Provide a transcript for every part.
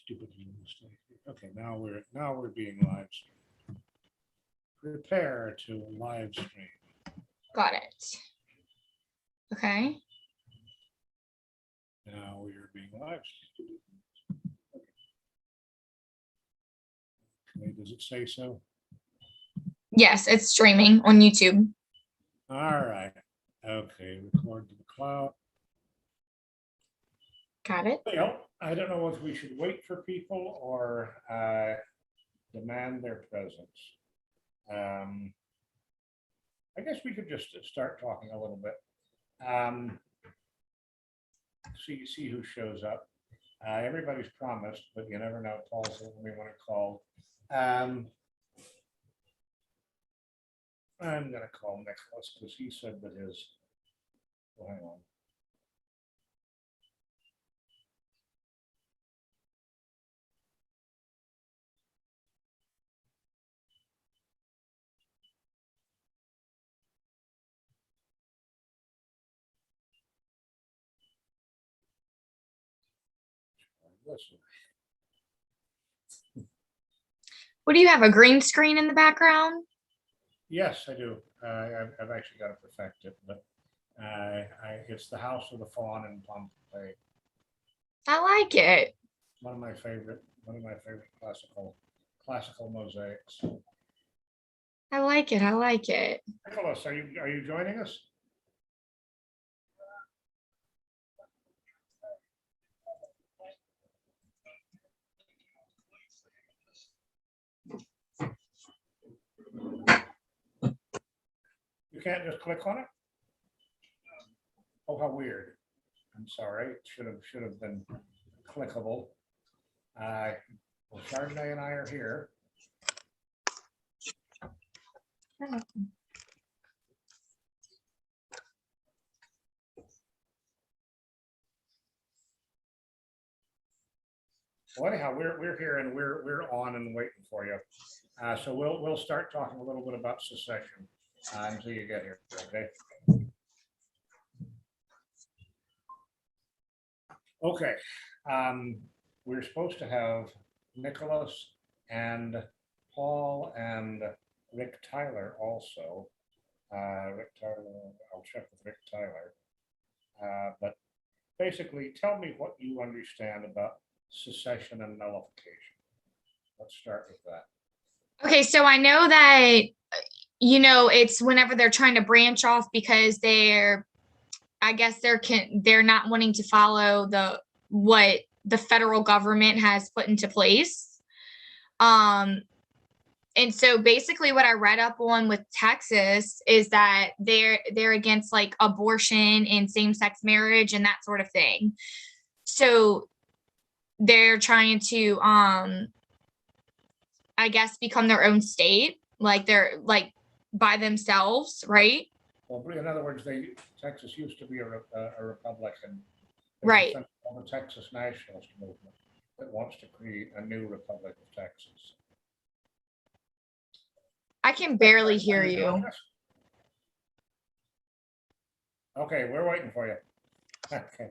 Stupid mistake. Okay, now we're being live streamed. Prepare to live stream. Got it. Okay. Now we are being live streamed. Okay, does it say so? Yes, it's streaming on YouTube. All right. Okay, record to the cloud. Got it. Well, I don't know if we should wait for people or demand their presence. I guess we could just start talking a little bit. See who shows up. Everybody's promised, but you never know. Paul's only one called. I'm going to call Nicholas because he said that his. Well, hang on. What do you have, a green screen in the background? Yes, I do. I've actually got to perfect it, but it's the House of the Fawn in Pompeii. I like it. One of my favorite classical mosaics. I like it. I like it. Nicholas, are you joining us? You can't just click on it? Oh, how weird. I'm sorry. It should have been clickable. Well, Chardonnay and I are here. Well, anyhow, we're here and we're on and waiting for you. So we'll start talking a little bit about secession until you get here. Okay. Okay. We're supposed to have Nicholas and Paul and Rick Tyler also. Rick Tyler, I'll check with Rick Tyler. But basically, tell me what you understand about secession and nullification. Let's start with that. Okay, so I know that, you know, it's whenever they're trying to branch off because they're not wanting to follow what the federal government has put into place. And so basically what I read up on with Texas is that they're against like abortion and same-sex marriage and that sort of thing. So they're trying to I guess become their own state, like they're like by themselves, right? Well, in other words, Texas used to be a Republican. Right. The Texas nationalist movement that wants to create a new Republic of Texas. I can barely hear you. Okay, we're waiting for you. Okay.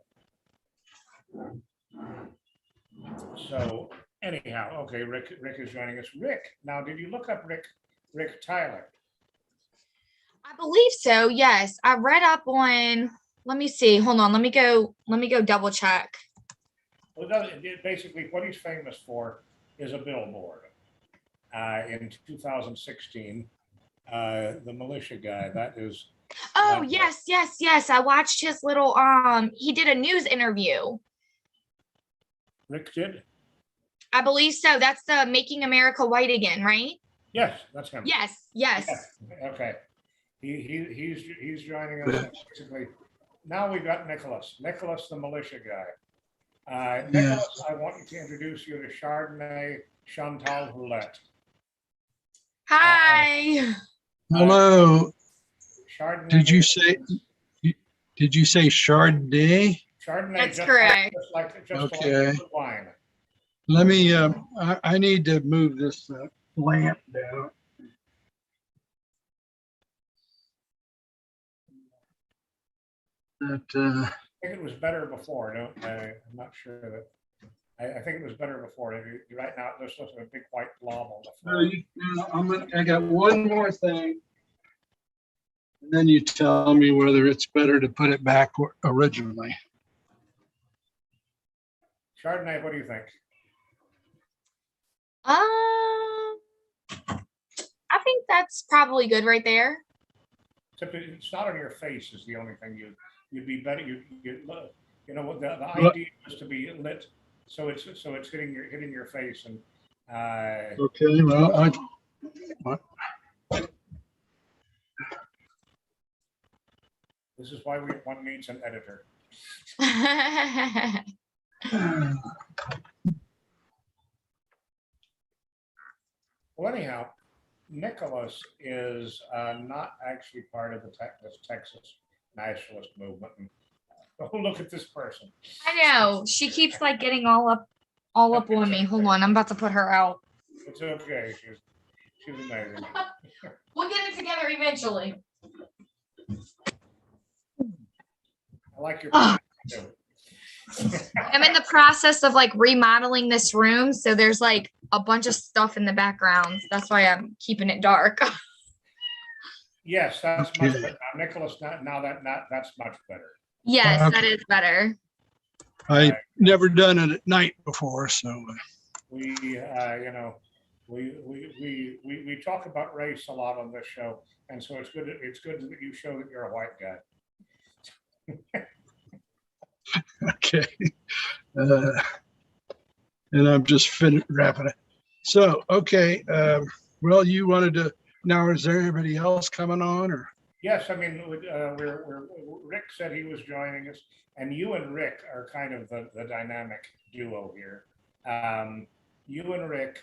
So anyhow, okay, Rick is joining us. Rick, now did you look up Rick Tyler? I believe so. Yes, I read up on. Let me see. Hold on. Let me go double check. Well, basically, what he's famous for is a billboard. In 2016, the Militia guy. That is. Oh yes. I watched his little. He did a news interview. Rick did. I believe so. That's the Making America White Again, right? Yes, that's him. Yes. Okay. He's joining us basically. Now we've got Nicholas the Militia guy. Nicholas, I want you to introduce you to Chardonnay, Chantel, Houlette. Hi. Hello. Chardonnay. Did you say Chardonnay? Chardonnay. That's correct. Just okay. like wine. Let me. I need to move this lamp down. That. I think it was better before. I'm not sure that I think it was better before. Right now, there's just a big white blob on the floor. I got one more thing. And then you tell me whether it's better to put it back originally. Chardonnay, what do you think? I think that's probably good right there. Except it's not on your face is the only thing you'd be better. You know what the idea is to be lit, so it's hitting your face and. Okay, well, This is why one needs an editor. Well, anyhow, Nicholas is not actually part of this Texas nationalist movement. And, oh, look at this person. I know. She keeps like getting all up on me. Hold on, I'm about to put her out. It's okay. She's amazing. We'll get it together eventually. I like your. I'm in the process of like remodeling this room, so there's like a bunch of stuff in the background. That's why I'm keeping it dark. Yes, that's much better. Now, Nicholas, now that's much better. Yes, that is better. I've never done it at night before, so. We, you know, we talk about race a lot on this show, and so it's good that you show that you're a white guy. Okay. And I'm just wrapping it. So, okay. Well, you wanted to, now is there anybody else coming on or? Yes, I mean, Rick said he was joining us, and you and Rick are kind of the dynamic duo here. You and Rick,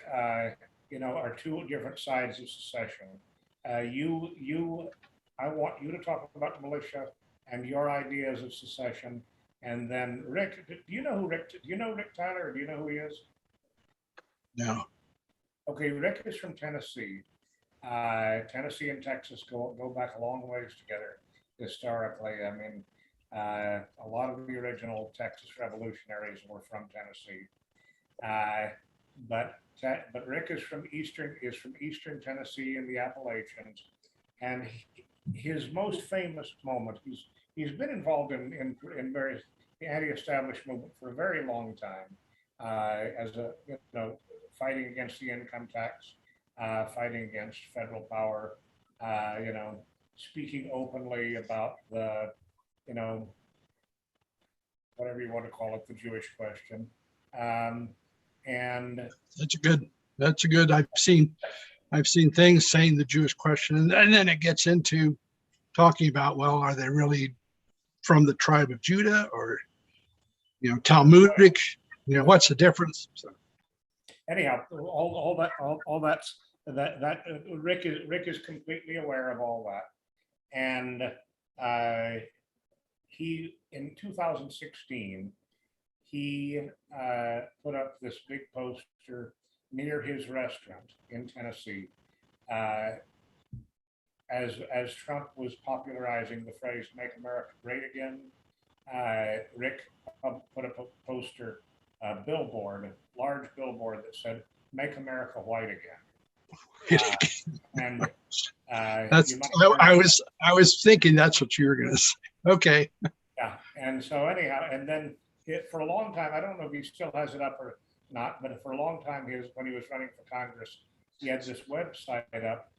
you know, are two different sides of secession. I want you to talk about militia and your ideas of secession. And then Rick, do you know Rick Tyler, or do you know who he is? No. Okay, Rick is from Tennessee. Tennessee and Texas go back a long ways together historically. I mean, a lot of the original Texas revolutionaries were from Tennessee. But Rick is from eastern Tennessee in the Appalachians, and his most famous moment, he's been involved in various anti-establishment movement for a very long time, as a, you know, fighting against the income tax, fighting against federal power, you know, speaking openly about the, you know, whatever you want to call it, the Jewish question. And that's a good, I've seen things saying the Jewish question, and then it gets into talking about, well, are they really from the tribe of Judah, or, you know, Talmudic, you know, what's the difference? So. Anyhow, all that's Rick is completely aware of all that, and he, in 2016, he put up this big poster near his restaurant in Tennessee, as Trump was popularizing the phrase "Make America Great Again." Rick put up a poster, large billboard that said "Make America White Again." And that's, I was thinking that's what you were going to say. Okay. Yeah, and so anyhow, and then for a long time, I don't know if he still has it up or not, but for a long time, when he was running for Congress, he had this website up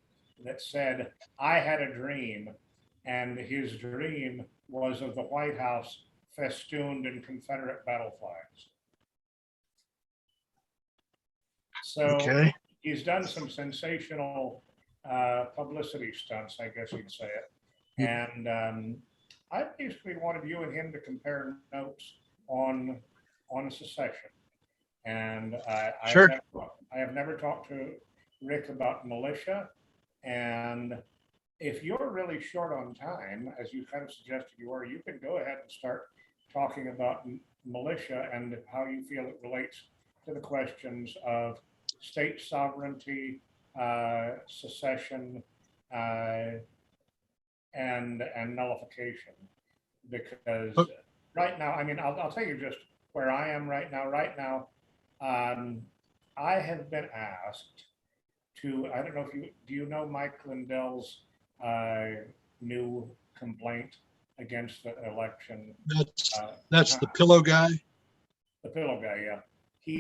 that said, "I had a dream," and his dream was of the White House festooned in Confederate battle flags. So okay. He's done some sensational publicity stunts, I guess you'd say it. And I basically wanted you and him to compare notes on secession. And sure. I have never talked to Rick about militia. And if you're really short on time, as you kind of suggested you are, you can go ahead and start talking about militia and how you feel it relates to the questions of state sovereignty, secession, and nullification. Because right now, I mean, I'll tell you just where I am right now. Right now, I have been asked to, I don't know if do you know Mike Lindell's new complaint against the election? That's the pillow guy. The pillow guy, yeah.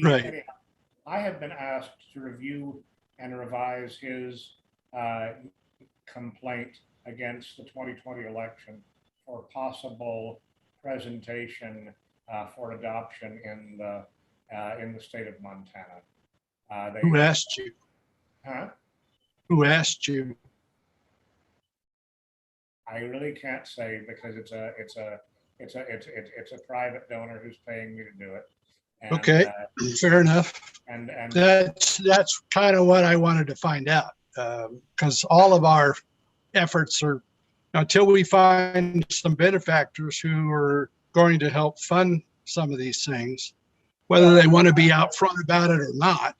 Right. Anyhow, I have been asked to review and revise his complaint against the 2020 election for possible presentation for adoption in the state of Montana. Who asked you? Huh? Who asked you? I really can't say because it's a private donor who's paying me to do it. And, okay, fair enough. And that's kind of what I wanted to find out, because all of our efforts are, until we find some benefactors who are going to help fund some of these things, whether they want to be out front about it or not,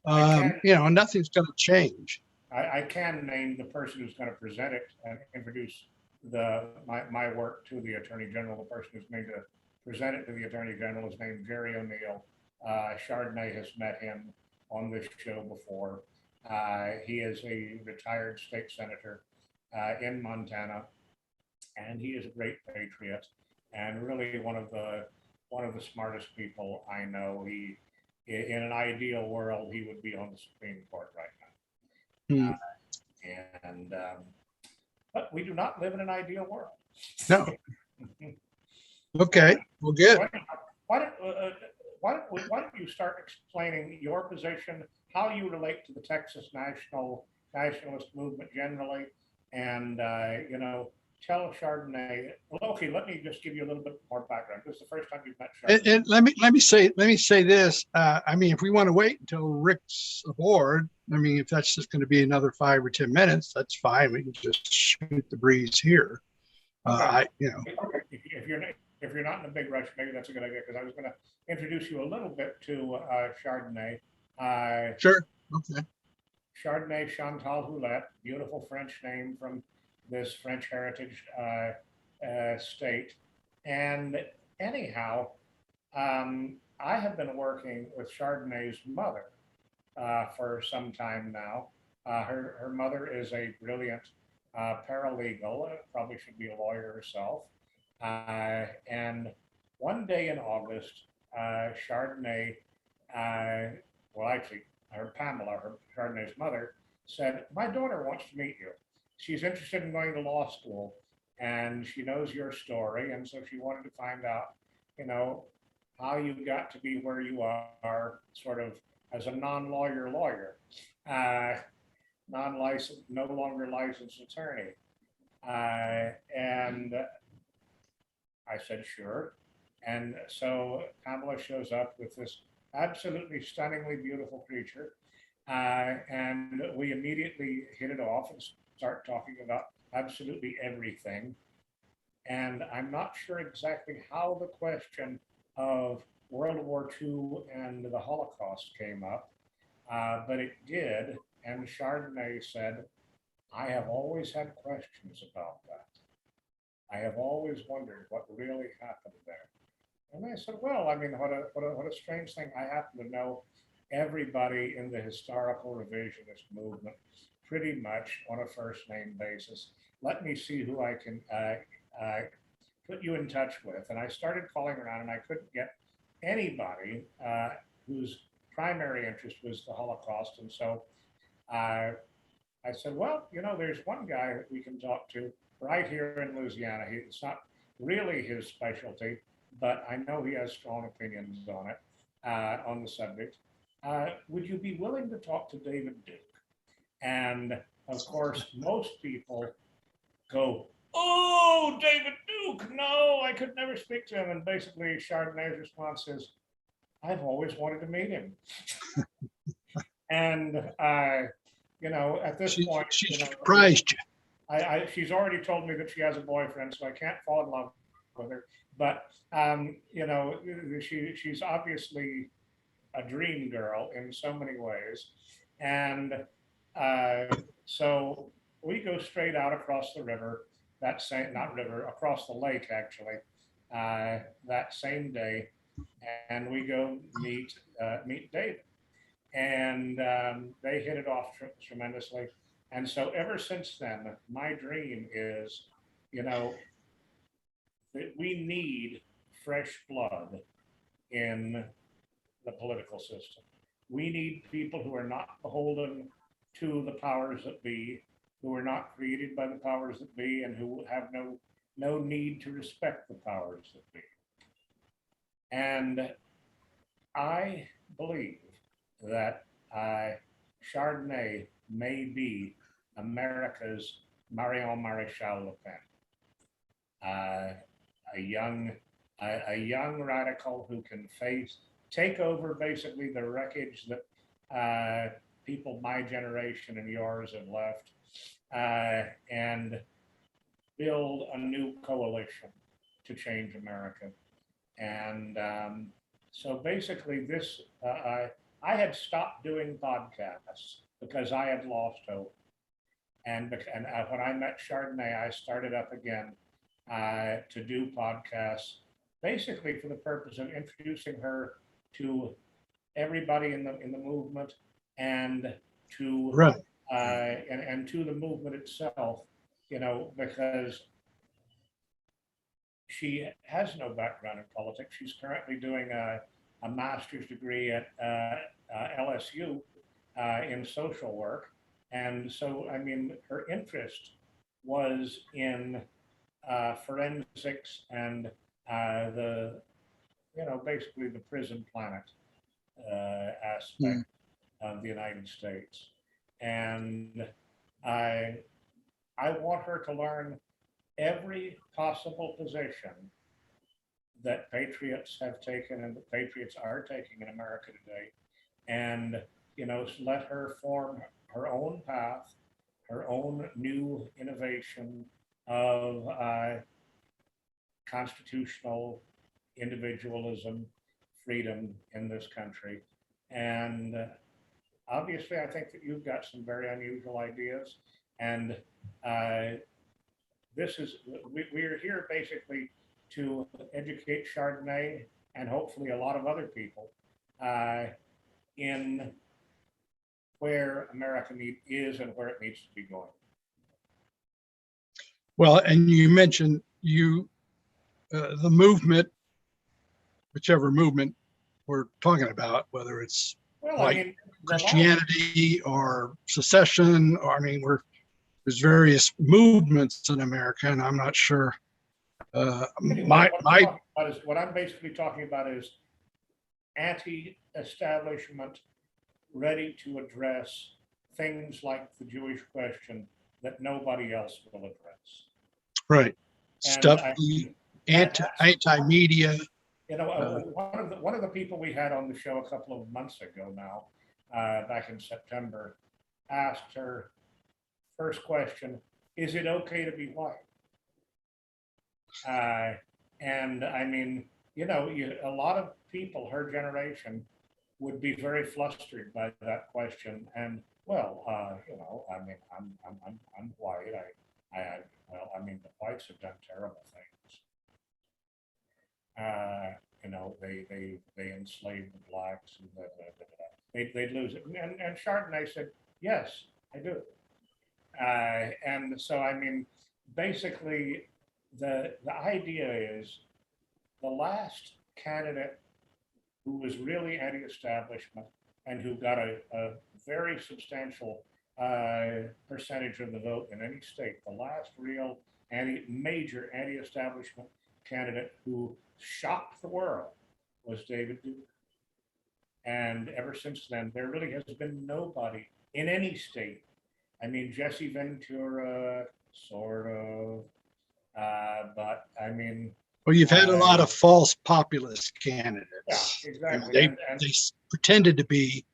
nothing's going to change. I can name the person who's going to present it and introduce my work to the Attorney General. The person who's going to present it to the Attorney General is named Jerry ONeill. Chardonnay has met him on this show before. He is a retired state senator in Montana, and he is a great patriot and really one of the smartest people I know. In an ideal world, he would be on the Supreme Court right now. But we do not live in an ideal world. No. Okay. Well, good. Why don't you start explaining your position, how you relate to the Texas nationalist movement generally, and tell Chardonnay. Well, okay, let me just give you a little bit more background. This is the first time you've met Chardonnay. And let me say this. If we want to wait until Rick's aboard, if that's just going to be another 5 or 10 minutes, that's fine. We can just shoot the breeze here. Okay. If you're not in a big rush, maybe that's a good idea, because I was going to introduce you a little bit to Chardonnay. Sure. Okay. Chardonnay Chantel Houlette, beautiful French name from this French heritage state. And anyhow, I have been working with Chardonnay's mother for some time now. Her mother is a brilliant paralegal, probably should be a lawyer herself. And one day in August, Chardonnay, Chardonnay's mother, said, "My daughter wants to meet you. She's interested in going to law school, and she knows your story, and so she wanted to find out, how you got to be where you are, sort of as a non-lawyer lawyer, non-licensed, no longer licensed attorney." And I said, "Sure." And so Pamela shows up with this absolutely stunningly beautiful creature. And we immediately hit it off and start talking about absolutely everything. And I'm not sure exactly how the question of World War II and the Holocaust came up, but it did. And Chardonnay said, "I have always had questions about that. I have always wondered what really happened there." And I said, "Well, what a strange thing. I happen to know everybody in the historical revisionist movement pretty much on a first name basis. Let me see who I can put you in touch with." And I started calling around, and I couldn't get anybody whose primary interest was the Holocaust. And so I said, "Well, there's one guy that we can talk to right here in Louisiana. It's not really his specialty, but I know he has strong opinions on it, on the subject. Would you be willing to talk to David Duke?" And of course, most people go, "Oh, David Duke, no, I could never speak to him." And basically Chardonnay's response is, "I've always wanted to meet him." And, at this point, she surprised you. She's already told me that she has a boyfriend, so I can't fall in love with her. But, she's obviously a dream girl in so many ways. And so we go straight out across the river, across the lake, actually, that same day. and we go meet David, and they hit it off tremendously. And so ever since then, my dream is, you know, that we need fresh blood in the political system. We need people who are not beholden to the powers that be, who are not created by the powers that be, and who have no need to respect the powers that be. And I believe that Chardonnay may be America's Marion Maréchal Le Pen, a young radical who can take over basically the wreckage that people my generation and yours have left, and build a new coalition to change America. And so basically, I had stopped doing podcasts because I had lost hope. And when I met Chardonnay, I started up again to do podcasts, basically for the purpose of introducing her to everybody in the movement, and to Right. and to the movement itself, because she has no background in politics. She's currently doing a master's degree at LSU in social work. And so, I mean, her interest was in forensics and basically the prison planet aspect of the United States. And I want her to learn every possible position that patriots have taken and that patriots are taking in America today, and let her form her own path, her own new innovation of constitutional individualism, freedom in this country. And obviously, I think that you've got some very unusual ideas, and we're here basically to educate Chardonnay and hopefully a lot of other people in where America is and where it needs to be going. Well, and you mentioned the movement, whichever movement we're talking about, whether it's Christianity or secession, or there's various movements in America, and I'm not sure. What I'm basically talking about is anti-establishment, ready to address things like the Jewish question that nobody else will address. Right. Stuff, anti-media. One of the people we had on the show a couple of months ago now, back in September, asked her first question, is it okay to be white? And I mean, a lot of people, her generation, would be very flustered by that question. And well, I'm white. The whites have done terrible things. They enslaved the blacks, and they'd lose it. And Chardonnay said, yes, I do. And so, basically, the idea is the last candidate who was really anti-establishment and who got a very substantial percentage of the vote in any state, the last real major anti-establishment candidate who shocked the world was David Duke. And ever since then, there really has been nobody in any state. Jesse Ventura, sort of, but well, you've had a lot of false populist candidates. Yeah, exactly. They pretended to be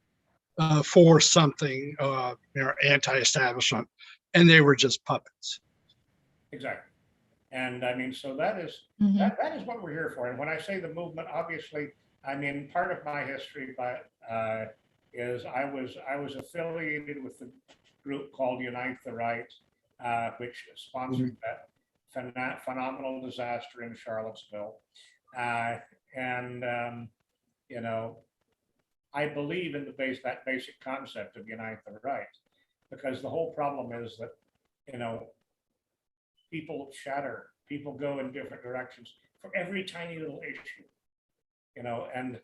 for something, anti-establishment, and they were just puppets. Exactly. And so that is that is what we're here for. And when I say the movement, obviously, part of my history, is I was affiliated with the group called Unite the Right, which sponsored that phenomenal disaster in Charlottesville. And, you know, I believe in that basic concept of unite the right, because the whole problem is that, you know, people shatter, people go in different directions for every tiny little issue, you know, and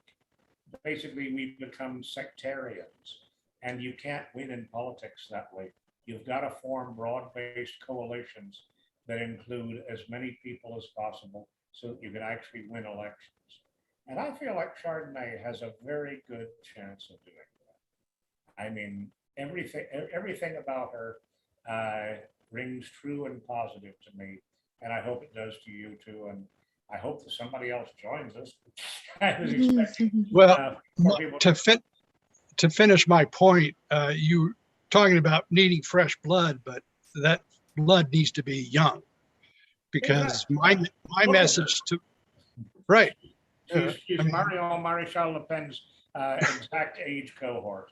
basically we become sectarians, and you can't win in politics that way. You've got to form broad-based coalitions that include as many people as possible so that you can actually win elections. And I feel like Chardonnay has a very good chance of doing that. I mean, everything about her rings true and positive to me, and I hope it does to you too. And I hope that somebody else joins us. I was expecting Well, more people. to finish my point, you talking about needing fresh blood, but that blood needs to be young, because my message to right. She's Marion Maréchal Le Pen's exact age cohort.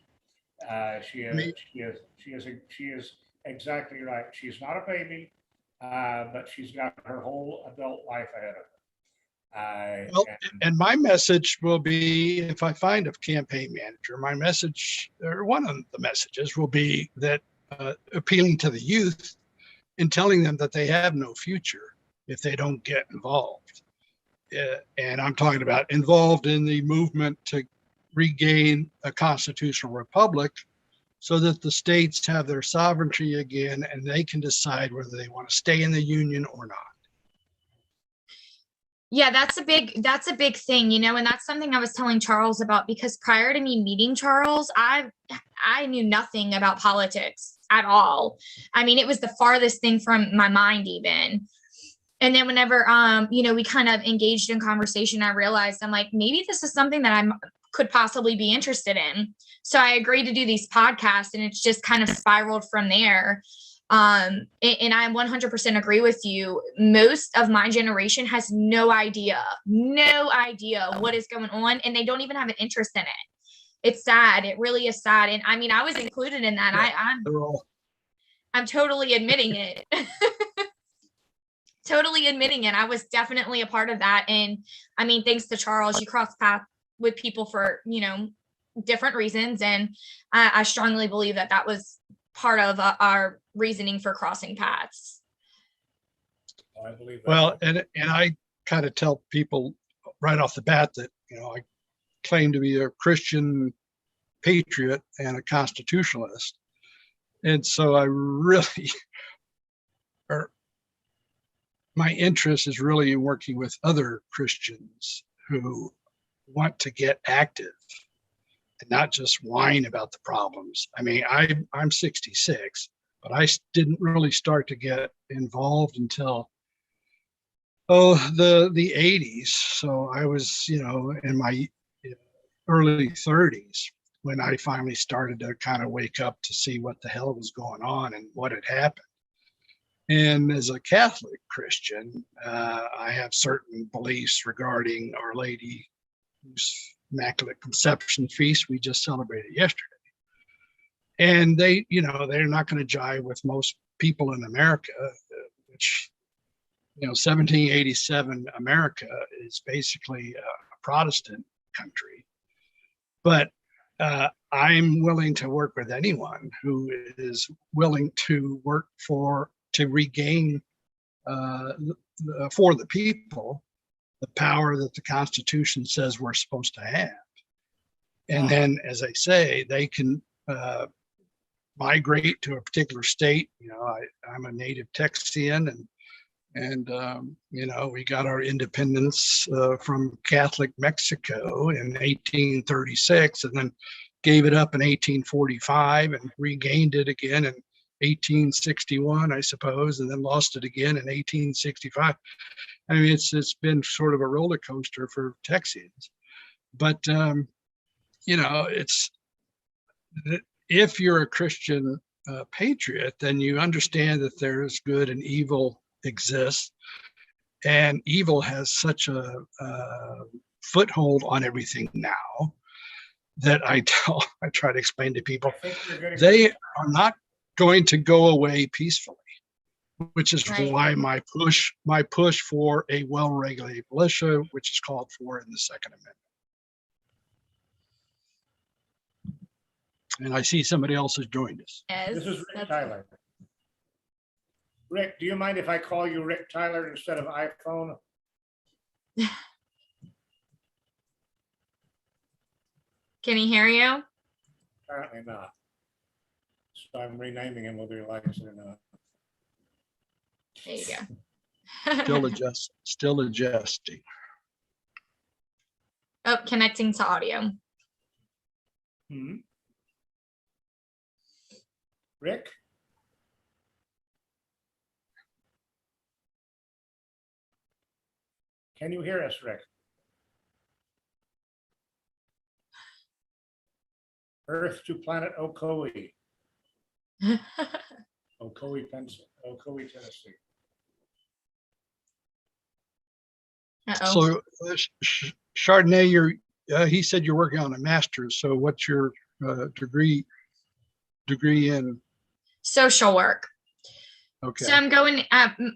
She is exactly right. She's not a baby, but she's got her whole adult life ahead of her. Well, and my message will be, if I find a campaign manager, my message, or one of the messages, will be that appealing to the youth and telling them that they have no future if they don't get involved. And I'm talking about involved in the movement to regain a constitutional republic, so that the states have their sovereignty again and they can decide whether they want to stay in the union or not. Yeah, that's a big thing, you know, and that's something I was telling Charles about, because prior to me meeting Charles, I knew nothing about politics at all. I mean, it was the farthest thing from my mind even. And then whenever, you know, we kind of engaged in conversation, I realized I'm like, maybe this is something that I could possibly be interested in. So I agreed to do these podcasts, and it's just kind of spiraled from there. And I 100% agree with you. Most of my generation has no idea what is going on, and they don't even have an interest in it. It's sad. It really is sad. And I mean, I was included in that. Yeah, I'm totally admitting it. Totally admitting it. I was definitely a part of that. And I mean, thanks to Charles, you cross paths with people for, you know, different reasons. And I strongly believe that that was part of our reasoning for crossing paths. I believe that. Well, and I kind of tell people right off the bat that, you know, I claim to be a Christian patriot and a constitutionalist. And so I really, my interest is really in working with other Christians who want to get active and not just whine about the problems. I mean, I'm 66, but I didn't really start to get involved until the 80s. So I was, you know, in my early 30s when I finally started to kind of wake up to see what the hell was going on and what had happened. And as a Catholic Christian, I have certain beliefs regarding Our Lady, whose Immaculate Conception feast we just celebrated yesterday. And they, you know, they're not going to jive with most people in America, which, you know, 1787 America is basically a Protestant country. But I'm willing to work with anyone who is willing to work to regain for the people the power that the Constitution says we're supposed to have. And then, as I say, they can migrate to a particular state. You know, I'm a native Texian, and you know, we got our independence from Catholic Mexico in 1836, and then gave it up in 1845 and regained it again in 1861, I suppose, and then lost it again in 1865. I mean, it's been sort of a roller coaster for Texians. But you know, it's, if you're a Christian patriot, then you understand that there is good and evil exists, and evil has such a foothold on everything now that I try to explain to people they are not going to go away peacefully. which is Right. why my push for a well-regulated militia, which is called for in the Second Amendment. And I see somebody else has joined us. Yes, This is Rick that's- Tyler. Rick, do you mind if I call you Rick Tyler instead of iPhone? Can he hear you? Apparently not. So I'm renaming him whether he likes it or not. There you go. Still adjusting. Oh, connecting to audio. Hmm. Rick? Can you hear us, Rick? Earth to planet Ocoee, Ocoee, Tennessee. Uh-oh. So Chardonnay, he said you're working on a master's. So what's your degree in? Social work. Okay. So I'm going,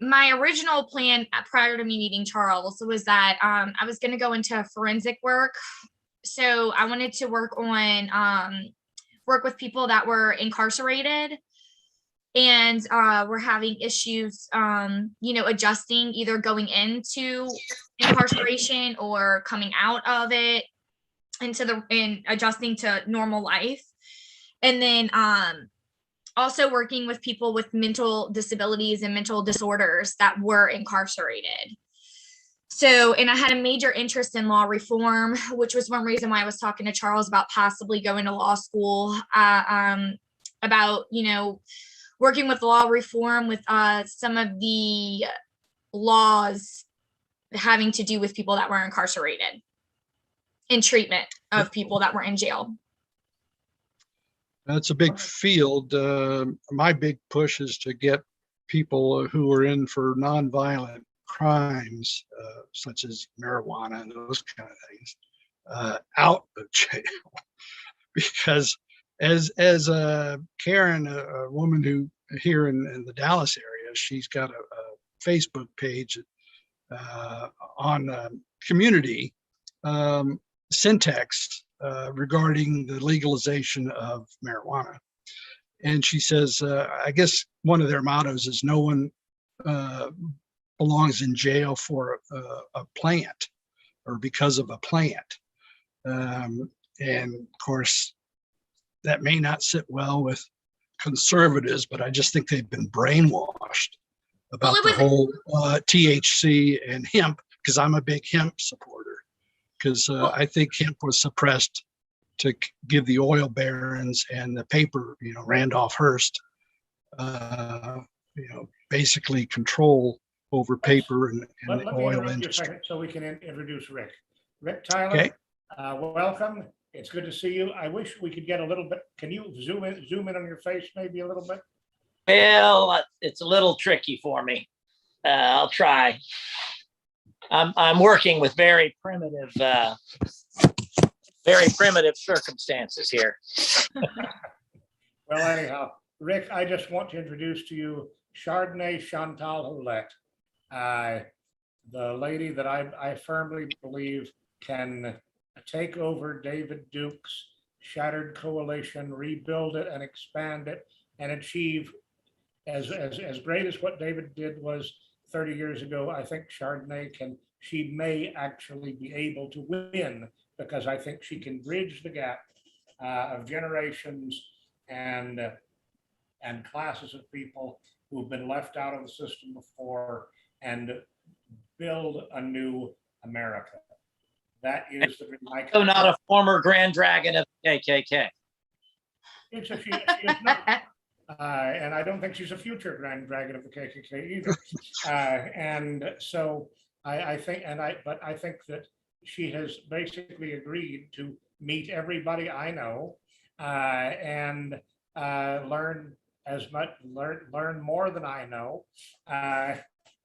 my original plan prior to me meeting Charles was that I was going to go into forensic work. So I wanted to work with people that were incarcerated and were having issues, adjusting, either going into incarceration or coming out of it and adjusting to normal life. And then also working with people with mental disabilities and mental disorders that were incarcerated. So, and I had a major interest in law reform, which was one reason why I was talking to Charles about possibly going to law school, about, working with law reform with some of the laws having to do with people that were incarcerated and treatment of people that were in jail. That's a big field. My big push is to get people who are in for nonviolent crimes, such as marijuana and those kind of things, out of jail. Because as Karen, a woman who here in the Dallas area, she's got a Facebook page on community syntax regarding the legalization of marijuana. And she says, I guess one of their mottos is no one belongs in jail for a plant or because of a plant. And of course, that may not sit well with conservatives, but I just think they've been brainwashed about the whole THC and hemp, because I'm a big hemp supporter, because I think hemp was suppressed to give the oil barons and the paper, Randolph Hearst, basically control over paper and Let the me oil interrupt you a industry. second so we can introduce Rick. Rick Tyler, Okay. Welcome. It's good to see you. I wish we could get a little bit. Can you zoom in on your face maybe a little bit? Well, it's a little tricky for me. I'll try. I'm working with very primitive circumstances here. Well, anyhow, Rick, I just want to introduce to you Chardonnay Chantel Houlette, the lady that I firmly believe can take over David Duke's shattered coalition, rebuild it and expand it and achieve as great as what David did was 30 years ago. I think Chardonnay she may actually be able to win, because I think she can bridge the gap of generations and classes of people who've been left out of the system before and build a new America. That is the dream. So not a former Grand Dragon of KKK. She is not. And I don't think she's a future Grand Dragon of the KKK either. And so I think that she has basically agreed to meet everybody I know and learn more than I know,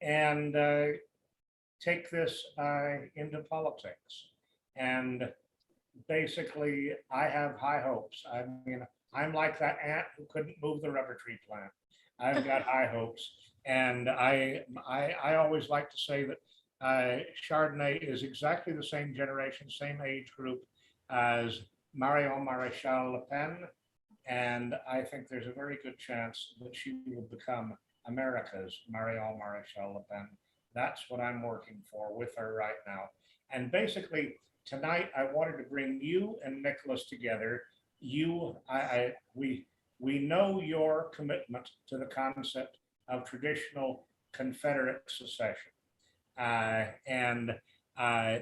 and take this into politics. And basically, I have high hopes. I mean, I'm like that ant who couldn't move the rubber tree plant. I've got high hopes. And I always like to say that Chardonnay is exactly the same generation, same age group as Marion Maréchal Le Pen. And I think there's a very good chance that she will become America's Marion Maréchal Le Pen. That's what I'm working for with her right now. And basically, tonight I wanted to bring you and Nicholas together. We know your commitment to the concept of traditional Confederate secession. And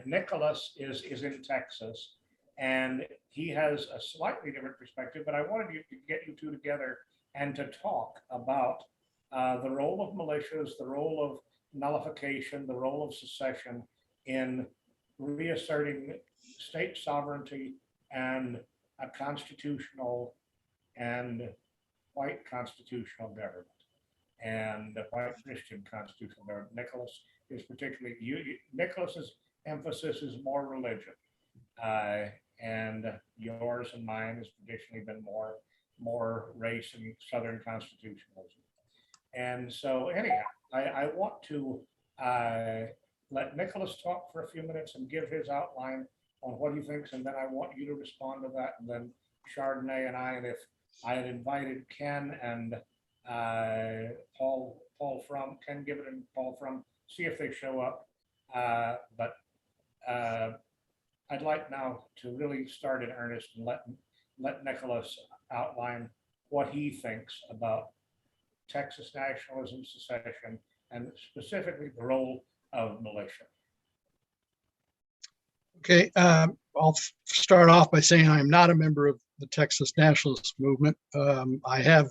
Nicholas is in Texas, and he has a slightly different perspective, but I wanted to get you two together and to talk about the role of militias, the role of nullification, the role of secession in reasserting state sovereignty and a constitutional and white constitutional government and the white Christian constitutional government. Nicholas is particularly, Nicholas's emphasis is more religion, and yours and mine has traditionally been more race and Southern constitutionalism. And so anyhow, I want to let Nicholas talk for a few minutes and give his outline on what he thinks, and then I want you to respond to that, and then Chardonnay and if I had invited Ken and Paul Fromm, Ken Gibbon and Paul Fromm, see if they show up. But I'd like now to really start in earnest and let Nicholas outline what he thinks about Texas nationalism, secession, and specifically the role of militia. Okay, I'll start off by saying I'm not a member of the Texas nationalist movement. I have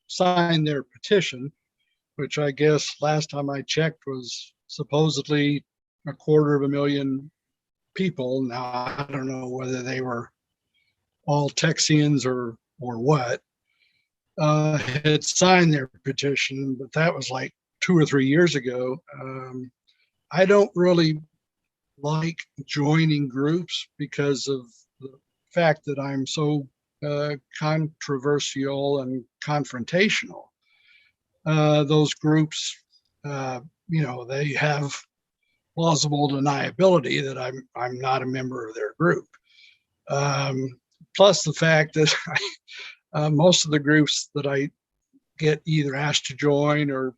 signed their petition, which I guess last time I checked was supposedly 250,000 people. Now, I don't know whether they were all Texians or what. Had signed their petition, but that was like 2 or 3 years ago. I don't really like joining groups because of the fact that I'm so controversial and confrontational. Those groups, they have plausible deniability that I'm not a member of their group. Plus the fact that most of the groups that I get either asked to join or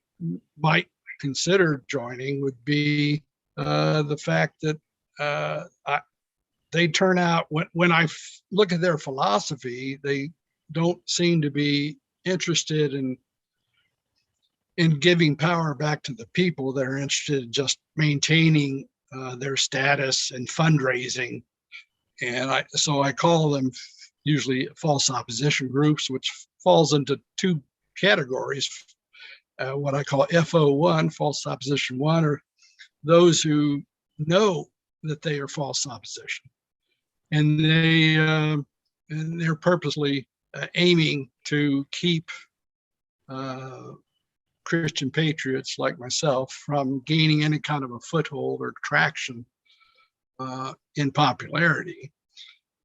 might consider joining would be the fact that they turn out, when I look at their philosophy, they don't seem to be interested in giving power back to the people. They're interested in just maintaining their status and fundraising. And so I call them usually false opposition groups, which falls into 2 categories. What I call FO1, false opposition 1, or those who know that they are false opposition, and they're purposely aiming to keep Christian patriots like myself from gaining any kind of a foothold or traction in popularity.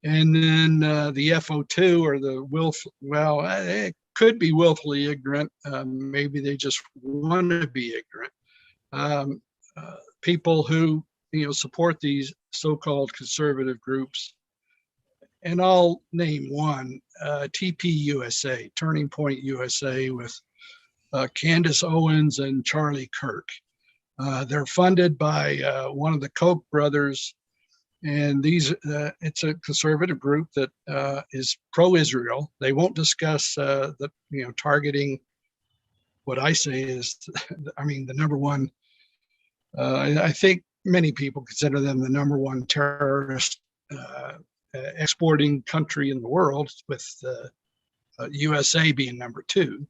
And then the FO2 or the it could be willfully ignorant. Maybe they just want to be ignorant. People who support these so-called conservative groups, and I'll name one: TP Turning Point USA, with Candace Owens and Charlie Kirk. They're funded by one of the Koch brothers, and it's a conservative group that is pro-Israel. They won't discuss targeting what I say is, the number one. I think many people consider them the number one terrorist exporting country in the world, with USA being number 2.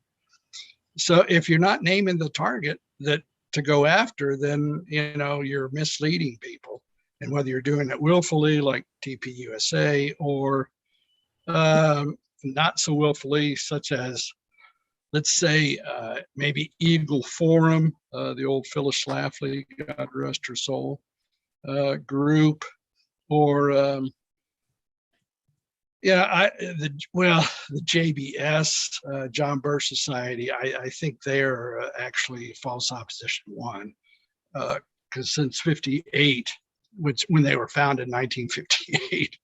So if you're not naming the target that to go after, then you're misleading people. And whether you're doing it willfully, like TPUSA, or not so willfully, such as, let's say, maybe Eagle Forum, the old Phyllis Schlafly, God rest her soul, group, or Yeah, the JBS, John Birch Society, I think they're actually false opposition one, because since '58, when they were founded in 1958,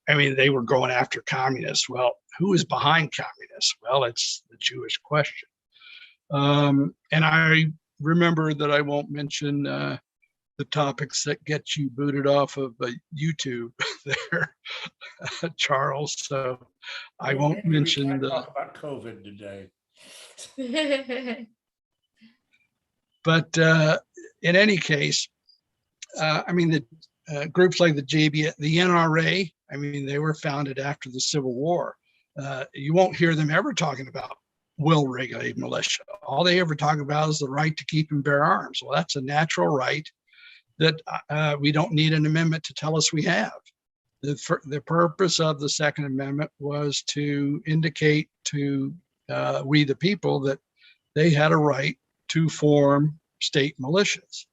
I mean, they were going after communists. Well, who is behind communists? Well, it's the Jewish question. And I remember that I won't mention the topics that get you booted off of YouTube there, Charles. So I Well, won't maybe we mention can't the, talk about COVID today. but in any case, I mean, the groups like the JB, the NRA, I mean, they were founded after the Civil War. You won't hear them ever talking about well-regulated militia. All they ever talk about is the right to keep and bear arms. Well, that's a natural right that we don't need an amendment to tell us we have. The purpose of the Second Amendment was to indicate to we the people that they had a right to form state militias.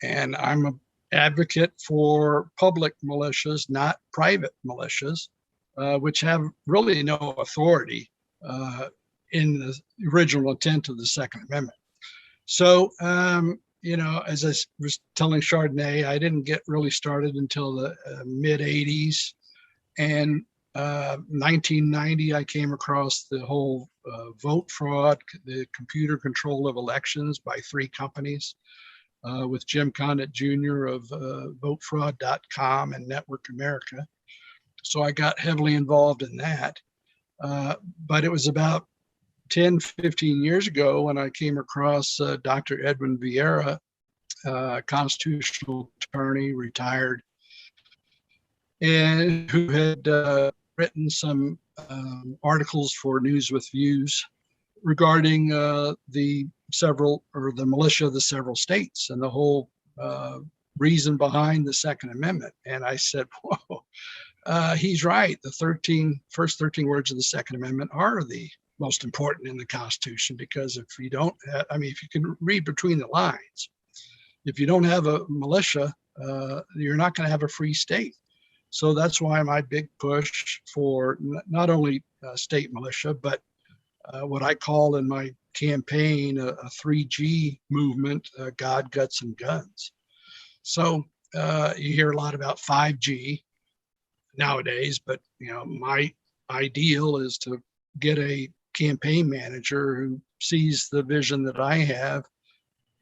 And I'm an advocate for public militias, not private militias, which have really no authority in the original intent of the Second Amendment. So, as I was telling Chardonnay, I didn't get really started until the mid 80s. And 1990, I came across the whole vote fraud, the computer control of elections by 3 companies with Jim Condit Jr. of votefraud.com and Network America. So I got heavily involved in that. But it was about 10, 15 years ago when I came across Dr. Edwin Vieira, constitutional attorney, retired, and who had written some articles for News with Views regarding the militia of the several states and the whole reason behind the Second Amendment. And I said, whoa, he's right. The first 13 words of the Second Amendment are the most important in the Constitution, because if you don't have, if you can read between the lines, if you don't have a militia, you're not going to have a free state. So that's why my big push for not only state militia, but what I call in my campaign a 3G movement, God, Guts, and Guns. So you hear a lot about 5G nowadays, but my ideal is to get a campaign manager who sees the vision that I have.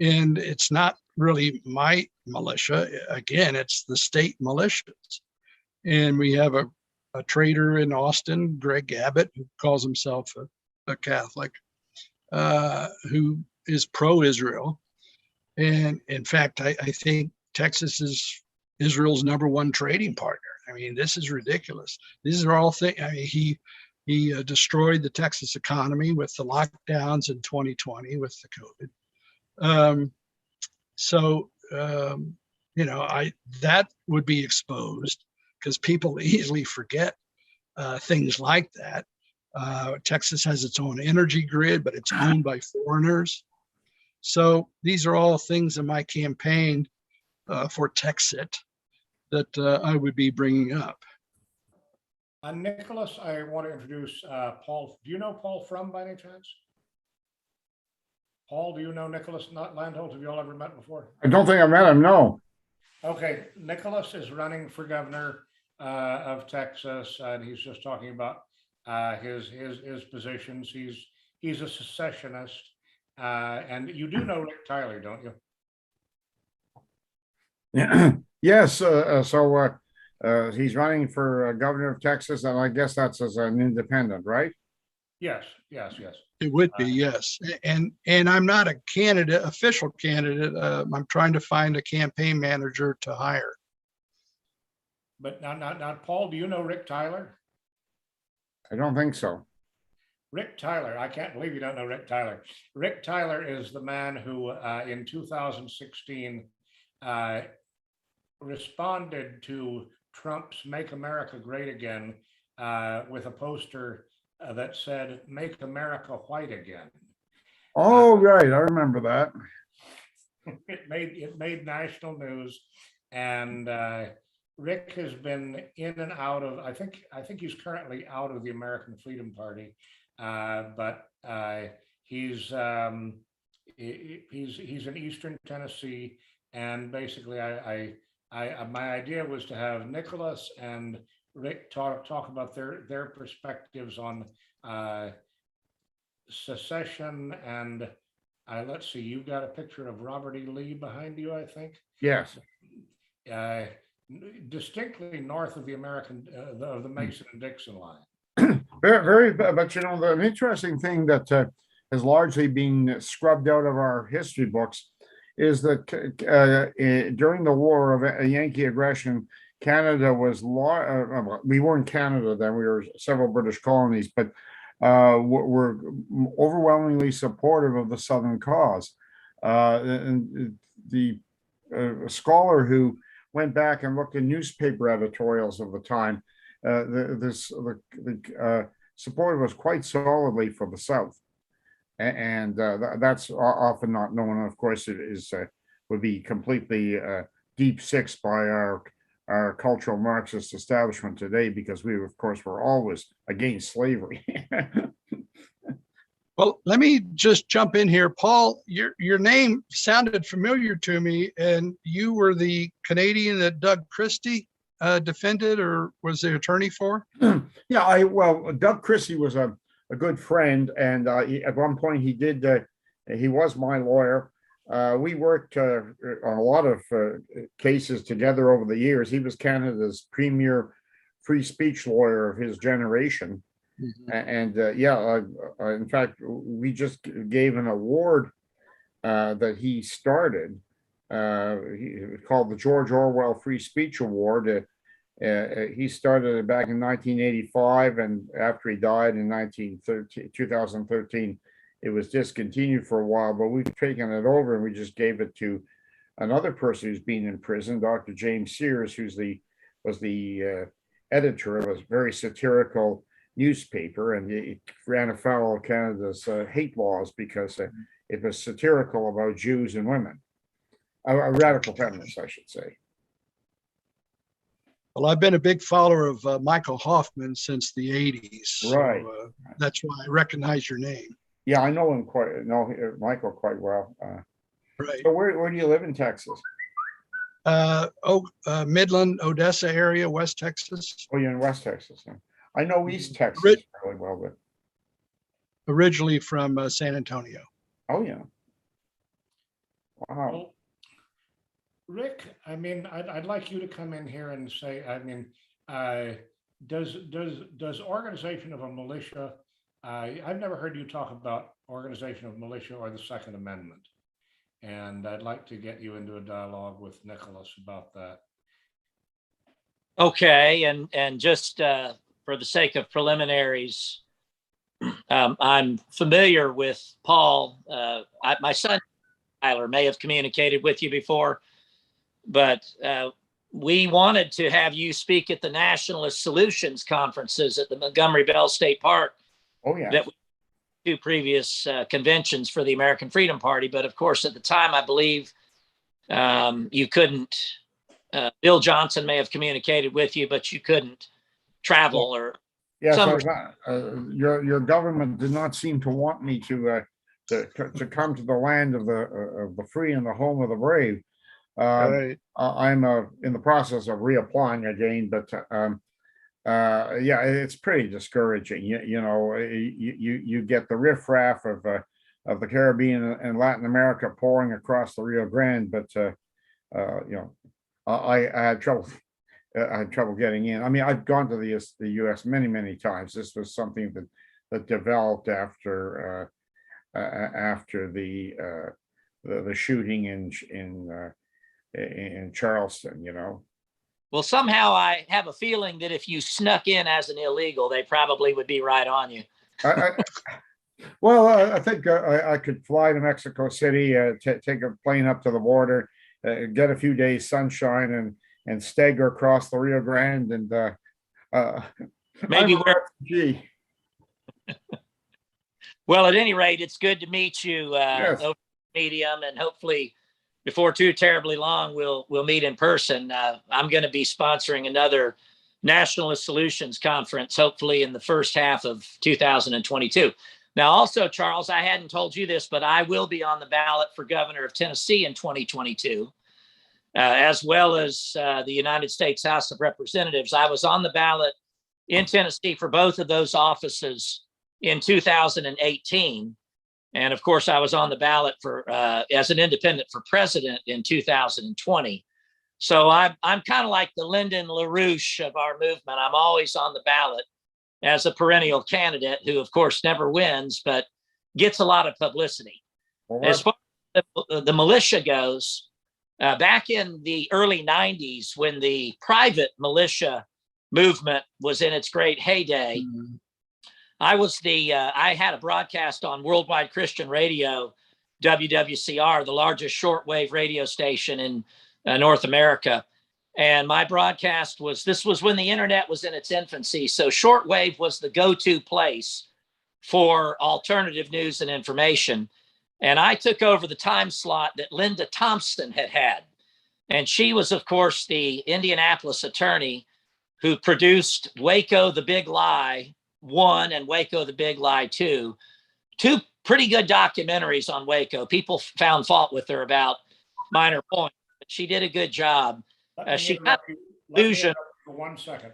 And it's not really my militia. Again, it's the state militias. And we have a traitor in Austin, Greg Abbott, who calls himself a Catholic, who is pro-Israel. And in fact, I think Texas is Israel's #1 trading partner. This is ridiculous. These are all things. He destroyed the Texas economy with the lockdowns in 2020 with the COVID. That would be exposed, because people easily forget things like that. Texas has its own energy grid, but it's owned by foreigners. So these are all things in my campaign for Texit that I would be bringing up. Nicholas, I want to introduce Paul. Do you know Paul Fromm by any chance? Paul, do you know Nicholas Landholdt? Have you all ever met before? I don't think I met him, no. Okay, Nicholas is running for governor of Texas, and he's just talking about his positions. He's a secessionist, and you do know Rick Tyler, don't you? Yeah. Yes. He's running for governor of Texas, and I guess that's as an independent, right? Yes. It would be, yes. And I'm not a candidate, official candidate. I'm trying to find a campaign manager to hire. But not Paul, do you know Rick Tyler? I don't think so. Rick Tyler, I can't believe you don't know Rick Tyler. Rick Tyler is the man who in 2016 responded to Trump's Make America Great Again with a poster that said, "Make America White Again." Oh, right. I remember that. It made national news, and Rick has been in and out of, I think he's currently out of the American Freedom Party. But he's in Eastern Tennessee, and basically my idea was to have Nicholas and Rick talk about their perspectives on secession. And let's see, you've got a picture of Robert E. Lee behind you, I think. Yes. Distinctly north of the of the Mason-Dixon line. Very, but you know, the interesting thing that has largely been scrubbed out of our history books is that during the war of Yankee aggression, Canada was we weren't Canada then, we were several British colonies, but were overwhelmingly supportive of the Southern cause. And the scholar who went back and looked at newspaper editorials of the time, the support was quite solidly for the South, and that's often not known. Of course, it is would be completely deep sixed by our cultural Marxist establishment today, because we, of course, were always against slavery. Well, let me just jump in here. Paul, your name sounded familiar to me, and you were the Canadian that Doug Christie defended or was the attorney for? Yeah, well, Doug Christie was a good friend, and at one point he was my lawyer. We worked on a lot of cases together over the years. He was Canada's premier free speech lawyer of his generation. Mm-hmm. And in fact, we just gave an award that he started. Called the George Orwell Free Speech Award. He started it back in 1985, and after he died in 2013, it was discontinued for a while, but we've taken it over and we just gave it to another person who's been in prison, Dr. James Sears, who was the editor of a very satirical newspaper, and it ran afoul of Canada's hate laws because it was satirical about Jews and women. A radical feminist, I should say. Well, I've been a big follower of Michael Hoffman since the 80s. Right. So, that's why I recognize your name. Yeah, I know Michael quite well. Right. So where do you live in Texas? Midland-Odessa area, West Texas. Oh, you're in West Texas. Huh? I know East Texas really well, but originally from San Antonio. Oh yeah. Wow. Well, Rick, I mean, I'd like you to come in here and say, I mean, does organization of a militia? I've never heard you talk about organization of militia or the Second Amendment, and I'd like to get you into a dialogue with Nicholas about that. Okay, and just for the sake of preliminaries, I'm familiar with Paul. My son Tyler may have communicated with you before, but we wanted to have you speak at the Nationalist Solutions conferences at the Montgomery Bell State Park. Oh yeah. That two previous conventions for the American Freedom Party, but of course at the time I believe you couldn't. Bill Johnson may have communicated with you, but you couldn't travel or. Yes, your government did not seem to want me to come to the land of the free and the home of the brave. Right. I'm in the process of reapplying again, but yeah, it's pretty discouraging. You get the riffraff of the Caribbean and Latin America pouring across the Rio Grande, but I had trouble. I had trouble getting in. I mean, I've gone to the U.S. many times. This was something that developed after the shooting in Charleston. Well, somehow I have a feeling that if you snuck in as an illegal, they probably would be right on you. I think I could fly to Mexico City, take a plane up to the border, get a few days sunshine, and stagger across the Rio Grande, and maybe we're. Well, at any rate, it's good to meet you yes. over medium, and hopefully before too terribly long, we'll meet in person. I'm going to be sponsoring another Nationalist Solutions Conference, hopefully in the first half of 2022. Now, also, Charles, I hadn't told you this, but I will be on the ballot for governor of Tennessee in 2022, as well as the United States House of Representatives. I was on the ballot in Tennessee for both of those offices in 2018. And of course, I was on the ballot for as an independent for president in 2020. So I'm kind of like the Lyndon LaRouche of our movement. I'm always on the ballot as a perennial candidate who, of course, never wins, but gets a lot of publicity. Well, As far as the militia goes, back in the early 90s, when the private militia movement was in its great heyday, I had a broadcast on Worldwide Christian Radio, WWCR, the largest shortwave radio station in North America. And my broadcast this was when the internet was in its infancy. So shortwave was the go-to place for alternative news and information. And I took over the time slot that Linda Thompson had. And she was, of course, the Indianapolis attorney who produced Waco, the Big Lie 1 and Waco, the Big Lie 2. Two pretty good documentaries on Waco. People found fault with her about minor points, but she did a good job. She got illusion. For 1 second.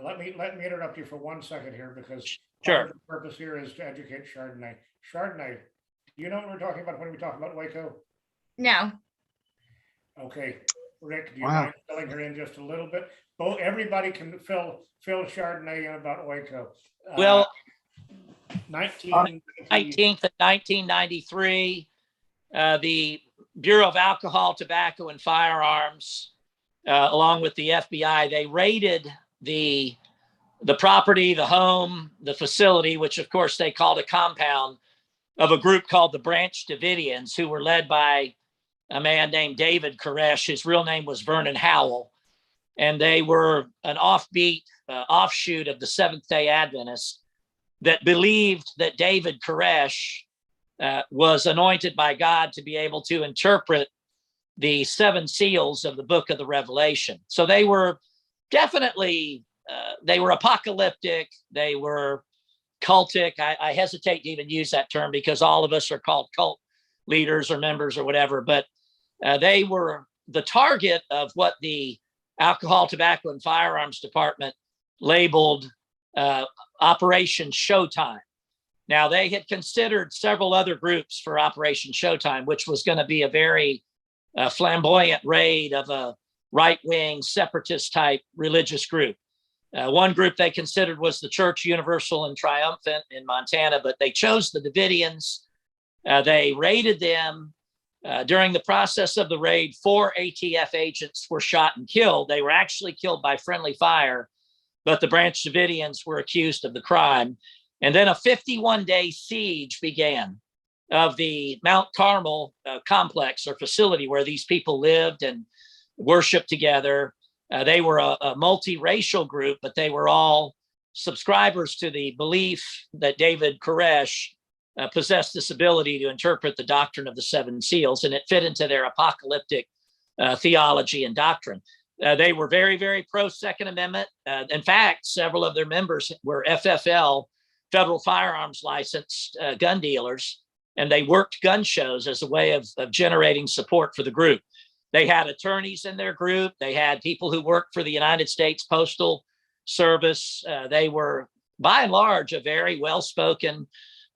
Let me interrupt you for 1 second here, because Sure. part of the purpose here is to educate Chardonnay. Chardonnay, do you know what we're talking about when we talk about Waco? No. Okay, Rick, do you Wow. mind filling her in just a little bit? Oh, everybody can fill Chardonnay in about Waco. Well, 19 19th of 1993, the Bureau of Alcohol, Tobacco, and Firearms, along with the FBI, they raided the property, the home, the facility, which of course they called a compound, of a group called the Branch Davidians, who were led by a man named David Koresh. His real name was Vernon Howell. And they were an offshoot of the Seventh-day Adventists that believed that David Koresh was anointed by God to be able to interpret the 7 seals of the book of the Revelation. So they were definitely, they were apocalyptic, they were cultic. I hesitate to even use that term because all of us are called cult leaders or members or whatever, but they were the target of what the Alcohol, Tobacco, and Firearms Department labeled Operation Showtime. Now, they had considered several other groups for Operation Showtime, which was going to be a very flamboyant raid of a right-wing separatist type religious group. One group they considered was the Church Universal and Triumphant in Montana, but they chose the Davidians. They raided them. During the process of the raid, 4 ATF agents were shot and killed. They were actually killed by friendly fire, but the Branch Davidians were accused of the crime. And then a 51-day siege began of the Mount Carmel complex or facility where these people lived and worshiped together. They were a multiracial group, but they were all subscribers to the belief that David Koresh possessed this ability to interpret the doctrine of the 7 seals, and it fit into their apocalyptic theology and doctrine. They were very, very pro-Second Amendment. In fact, several of their members were FFL, federal firearms licensed gun dealers, and they worked gun shows as a way of generating support for the group. They had attorneys in their group. They had people who worked for the United States Postal Service. They were, by and large, a very well-spoken,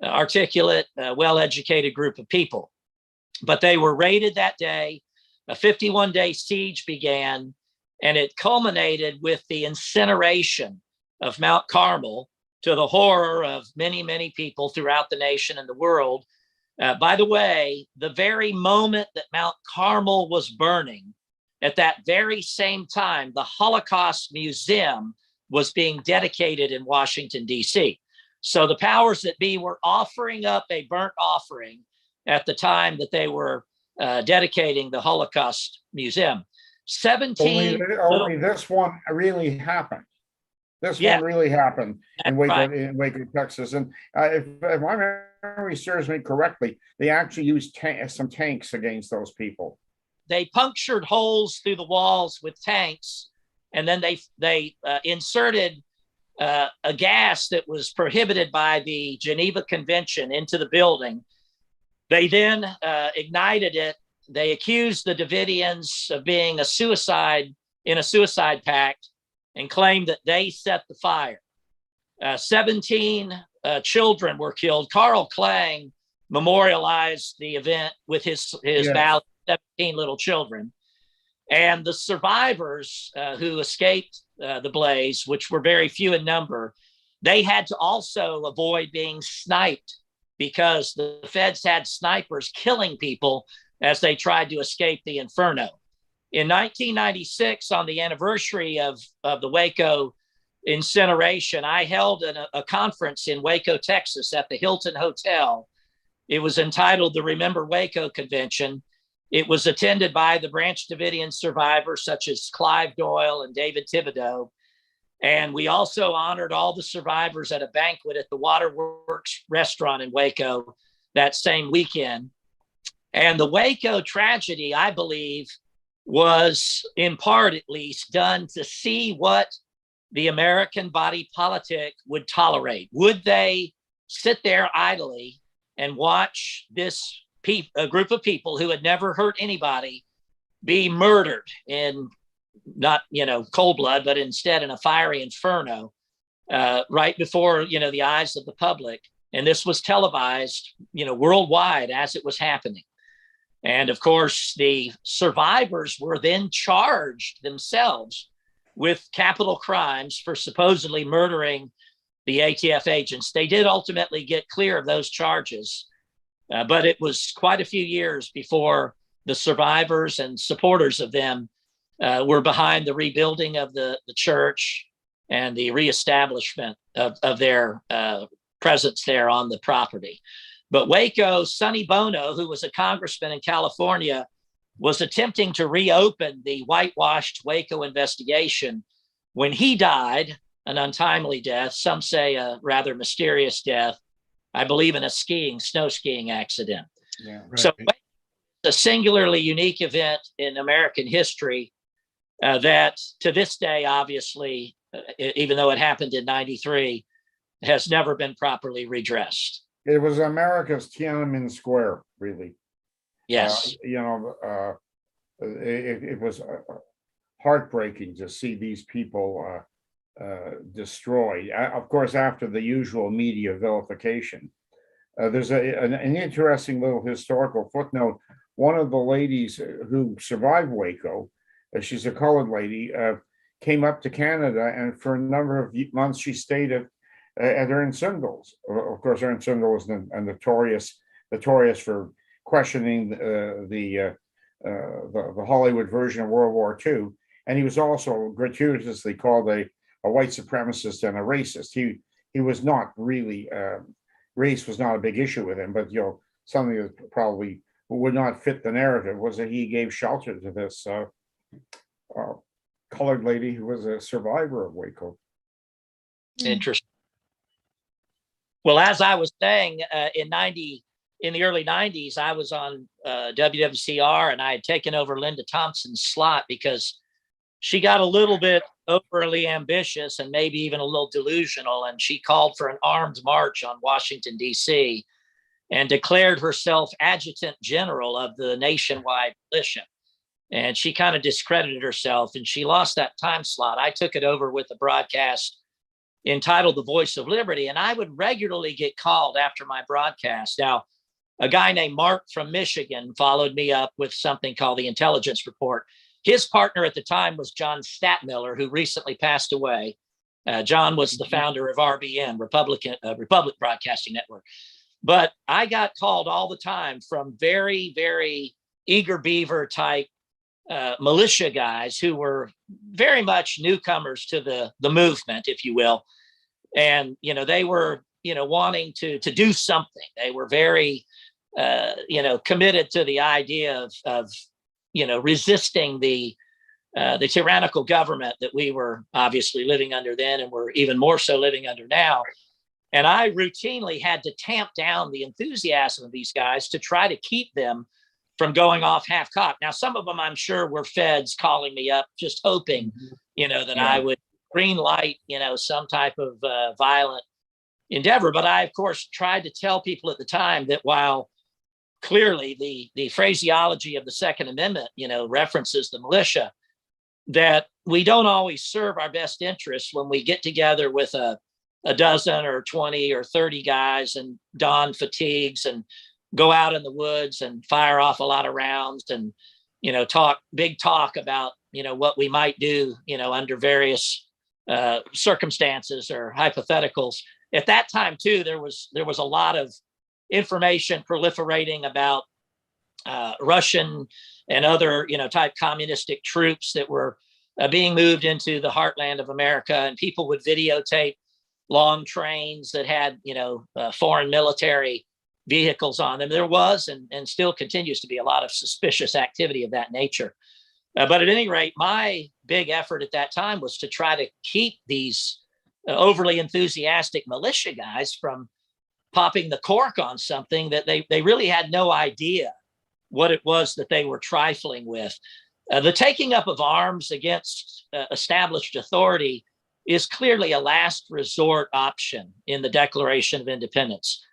articulate, well-educated group of people. But they were raided that day. A 51-day siege began, and it culminated with the incineration of Mount Carmel, to the horror of many, many people throughout the nation and the world. By the way, the very moment that Mount Carmel was burning, at that very same time, the Holocaust Museum was being dedicated in Washington, D.C. So the powers that be were offering up a burnt offering at the time that they were dedicating the Holocaust Museum. 17. Only this one really happened. This one really happened in Waco, Texas. And if my memory serves me correctly, they actually used some tanks against those people. they punctured holes through the walls with tanks, and then they inserted a gas that was prohibited by the Geneva Convention into the building. They then ignited it. They accused the Davidians of being a suicide pact and claimed that they set the fire. 17 children were killed. Carl Klang memorialized the event with his ballad, 17 little children. And the survivors who escaped the blaze, which were very few in number, they had to also avoid being sniped because the feds had snipers killing people as they tried to escape the inferno. In 1996, on the anniversary of the Waco incineration, I held a conference in Waco, Texas at the Hilton Hotel. It was entitled the Remember Waco Convention. It was attended by the Branch Davidian survivors such as Clive Doyle and David Thibodeau. And we also honored all the survivors at a banquet at the Waterworks restaurant in Waco that same weekend. And the Waco tragedy, I believe, was in part at least done to see what the American body politic would tolerate. Would they sit there idly and watch this a group of people who had never hurt anybody be murdered in not, cold blood, but instead in a fiery inferno right before, the eyes of the public? And this was televised, worldwide as it was happening. And of course, the survivors were then charged themselves with capital crimes for supposedly murdering the ATF agents. They did ultimately get clear of those charges, but it was quite a few years before the survivors and supporters of them were behind the rebuilding of the church and the reestablishment of their presence there on the property. But Waco, Sonny Bono, who was a congressman in California, was attempting to reopen the whitewashed Waco investigation when he died, an untimely death, some say a rather mysterious death, I believe in a snow skiing accident. Yeah. Right. So a singularly unique event in American history that to this day, obviously, even though it happened in '93, has never been properly redressed. It was America's Tiananmen Square, really. Yes. It was heartbreaking to see these people destroyed. Of course, after the usual media vilification. There's an interesting little historical footnote. One of the ladies who survived Waco, she's a colored lady, came up to Canada, and for a number of months she stayed at Ernst Sindel's. Of course, Ernst Sindel was notorious for questioning the Hollywood version of World War II, and he was also gratuitously called a white supremacist and a racist. He was not really race was not a big issue with him, but something that probably would not fit the narrative was that he gave shelter to this colored lady who was a survivor of Waco. Interesting. Well, as I was saying, in the early 90s, I was on WWCR, and I had taken over Linda Thompson's slot because she got a little bit overly ambitious and maybe even a little delusional. And she called for an armed march on Washington, D.C. and declared herself adjutant general of the nationwide militia. And she kind of discredited herself, and she lost that time slot. I took it over with a broadcast entitled The Voice of Liberty, and I would regularly get called after my broadcast. Now, a guy named Mark from Michigan followed me up with something called the Intelligence Report. His partner at the time was John Statmiller, who recently passed away. John was the founder of RBN, Republic Broadcasting Network. But I got called all the time from very, very eager beaver type militia guys who were very much newcomers to the movement, if you will. And, they were, wanting to do something. They were very, committed to the idea of resisting the tyrannical government that we were obviously living under then, and we're even more so living under now. And I routinely had to tamp down the enthusiasm of these guys to try to keep them from going off half-cocked. Now, some of them, I'm sure, were feds calling me up, just hoping, that I would green light, some type of violent endeavor. But I, of course, tried to tell people at the time that while clearly the phraseology of the Second Amendment, references the militia, that we don't always serve our best interests when we get together with a dozen or 20 or 30 guys and don fatigues and go out in the woods and fire off a lot of rounds and, talk about, what we might do, under various circumstances or hypotheticals. At that time, too, there was a lot of information proliferating about Russian and other, type communistic troops that were being moved into the heartland of America, and people would videotape long trains that had, foreign military vehicles on them. There was and still continues to be a lot of suspicious activity of that nature. But at any rate, my big effort at that time was to try to keep these overly enthusiastic militia guys from popping the cork on something that they really had no idea what it was that they were trifling with. The taking up of arms against established authority is clearly a last resort option in the Declaration of Independence.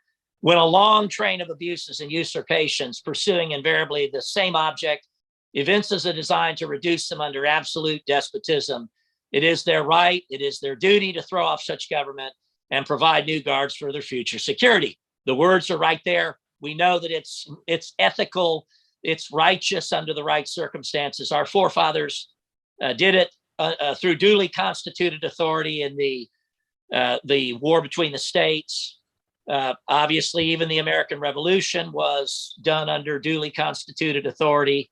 When a long train of abuses and usurpations pursuing invariably the same object evinces a design to reduce them under absolute despotism, it is their right, it is their duty to throw off such government and provide new guards for their future security. The words are right there. We know that it's ethical, it's righteous under the right circumstances. Our forefathers did it through duly constituted authority in the war between the states. Obviously, even the American Revolution was done under duly constituted authority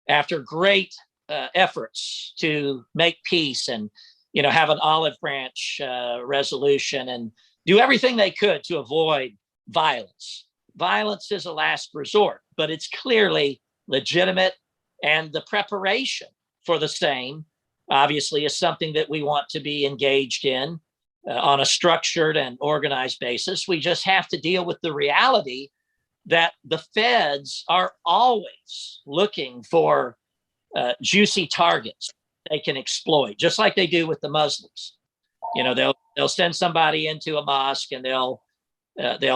after great efforts to make peace and, have an olive branch resolution and do everything they could to avoid violence. Violence is a last resort, but it's clearly legitimate, and the preparation for the same, obviously, is something that we want to be engaged in on a structured and organized basis. We just have to deal with the reality that the feds are always looking for juicy targets they can exploit, just like they do with the Muslims. They'll send somebody into a mosque and they'll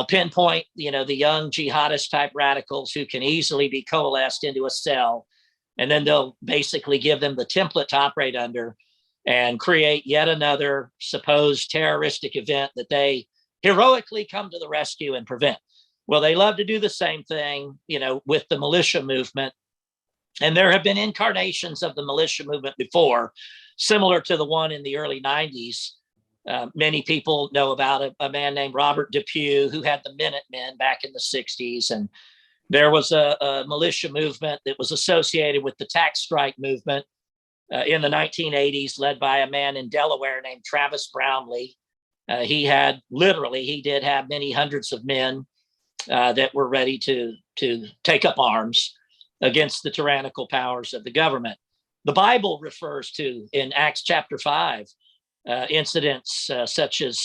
pinpoint, the young jihadist type radicals who can easily be coalesced into a cell. And then they'll basically give them the template to operate under and create yet another supposed terroristic event that they heroically come to the rescue and prevent. Well, they love to do the same thing, with the militia movement. And there have been incarnations of the militia movement before, similar to the one in the early 90s. Many people know about a man named Robert Depew, who had the Minutemen back in the 60s. And there was a militia movement that was associated with the tax strike movement in the 1980s, led by a man in Delaware named Travis Brownlee. He did have many hundreds of men that were ready to take up arms against the tyrannical powers of the government. The Bible refers to, in Acts chapter 5, incidents such as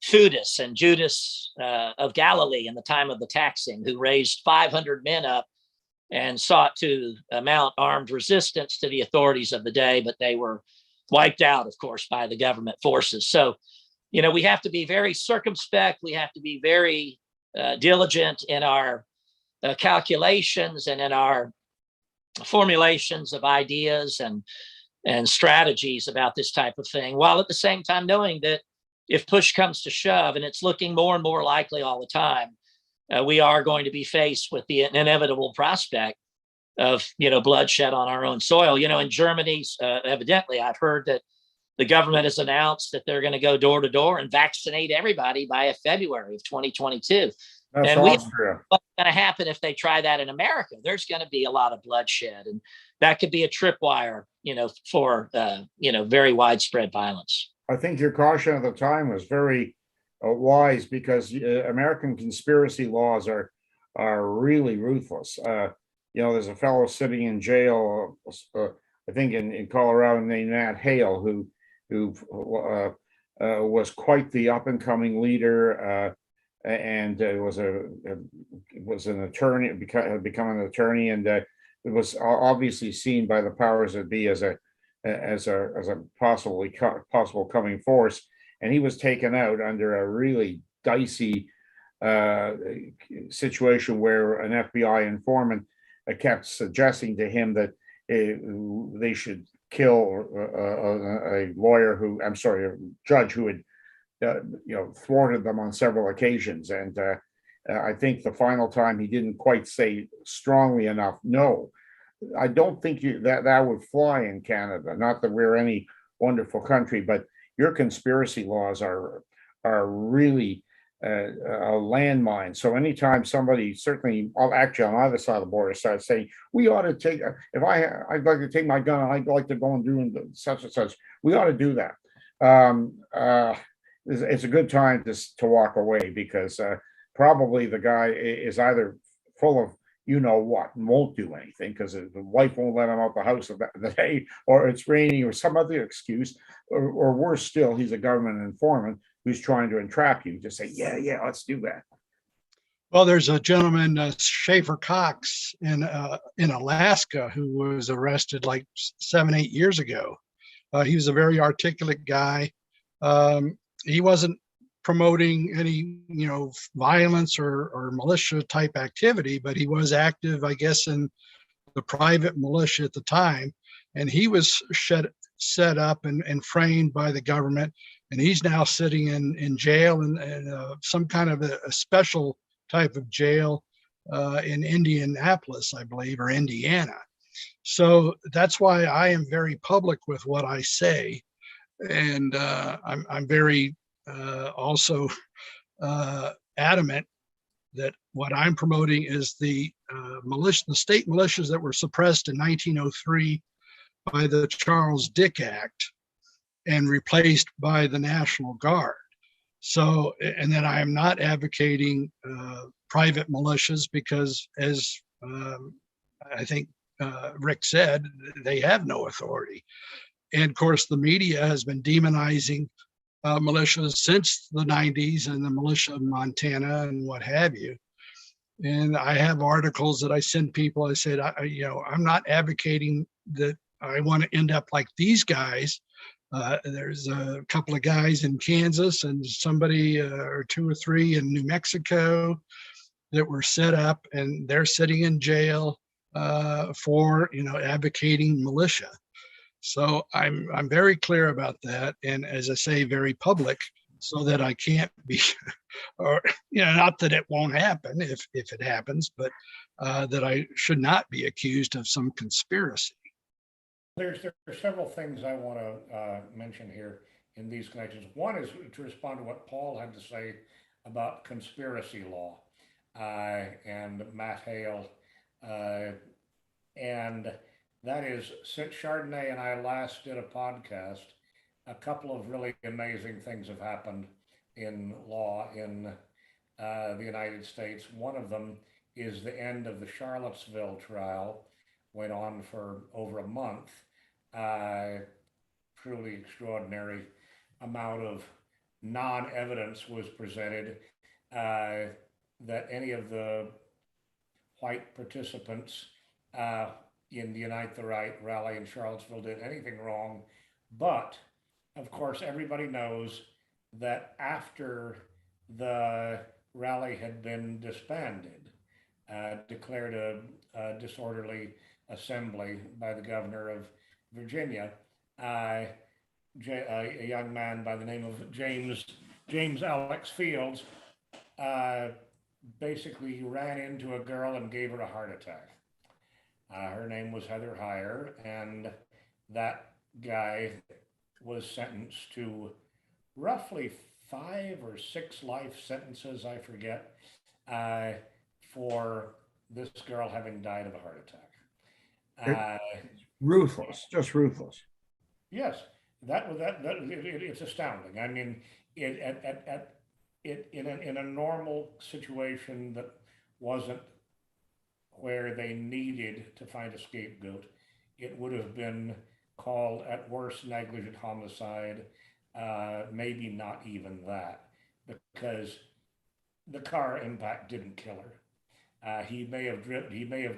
Theudas and Judas of Galilee in the time of the taxing, who raised 500 men up and sought to mount armed resistance to the authorities of the day, but they were wiped out, of course, by the government forces. So, we have to be very circumspect. We have to be very diligent in our calculations and in our formulations of ideas and strategies about this type of thing, while at the same time knowing that if push comes to shove, and it's looking more and more likely all the time, we are going to be faced with the inevitable prospect of, bloodshed on our own soil. In Germany, evidently, I've heard that the government has announced that they're going to go door to door and vaccinate everybody by February of 2022. That's And Austria. what's going to happen if they try that in America? There's going to be a lot of bloodshed, and that could be a tripwire, for very widespread violence. I think your caution at the time was very wise, because American conspiracy laws are really ruthless. There's a fellow sitting in jail, I think in Colorado, named Matt Hale, who was quite the up and coming leader. and was an attorney, had become an attorney, and it was obviously seen by the powers that be as a possible coming force, and he was taken out under a really dicey situation where an FBI informant kept suggesting to him that they should kill a lawyer who, I'm sorry, a judge who had thwarted them on several occasions. And I think the final time he didn't quite say strongly enough, no. I don't think that would fly in Canada. Not that we're any wonderful country, but your conspiracy laws are really a landmine. So anytime somebody, certainly, actually on either side of the border, starts saying we ought to take, if I'd like to take my gun, I'd like to go and do such and such, we ought to do that. It's a good time to walk away, because probably the guy is either full of what and won't do anything because the wife won't let him out the house the day, or it's raining, or some other excuse, or worse still, he's a government informant who's trying to entrap you to say, yeah, let's do that. Well, there's a gentleman, Schaefer Cox in Alaska, who was arrested like 7-8 years ago. He was a very articulate guy. He wasn't promoting any, violence or militia type activity, but he was active, I guess, in the private militia at the time. And he was set up and framed by the government. And he's now sitting in jail in some kind of a special type of jail in Indianapolis, I believe, or Indiana. So that's why I am very public with what I say. And I'm very also adamant that what I'm promoting is the state militias that were suppressed in 1903 by the Charles Dick Act and replaced by the National Guard. So, and then I am not advocating private militias because, as I think Rick said, they have no authority. And of course, the media has been demonizing militias since the 90s, and the militia of Montana and what have you. And I have articles that I send people. I said, I'm not advocating that I want to end up like these guys. There's a couple of guys in Kansas and somebody or 2 or 3 in New Mexico that were set up, and they're sitting in jail for advocating militia. So I'm very clear about that, and as I say, very public, so that I can't be, or not that it won't happen if it happens, but that I should not be accused of some conspiracy. There are several things I want to mention here in these connections. One is to respond to what Paul had to say about conspiracy law and Matt Hale, and that is, since Chardonnay and I last did a podcast, a couple of really amazing things have happened in law in the United States. One of them is the end of the Charlottesville trial, went on for over a month. Truly extraordinary amount of non-evidence was presented that any of the white participants in the Unite the Right rally in Charlottesville did anything wrong. But of course, everybody knows that after the rally had been disbanded, declared a disorderly assembly by the governor of Virginia, a young man by the name of James Alex Fields basically ran into a girl and gave her a heart attack. Her name was Heather Heyer, and that guy was sentenced to roughly 5 or 6 life sentences, I forget, for this girl having died of a heart attack. Ruthless, just ruthless. Yes, it's astounding. I mean, in a normal situation that wasn't where they needed to find a scapegoat, it would have been called at worst negligent homicide, maybe not even that, because the car impact didn't kill her. He may have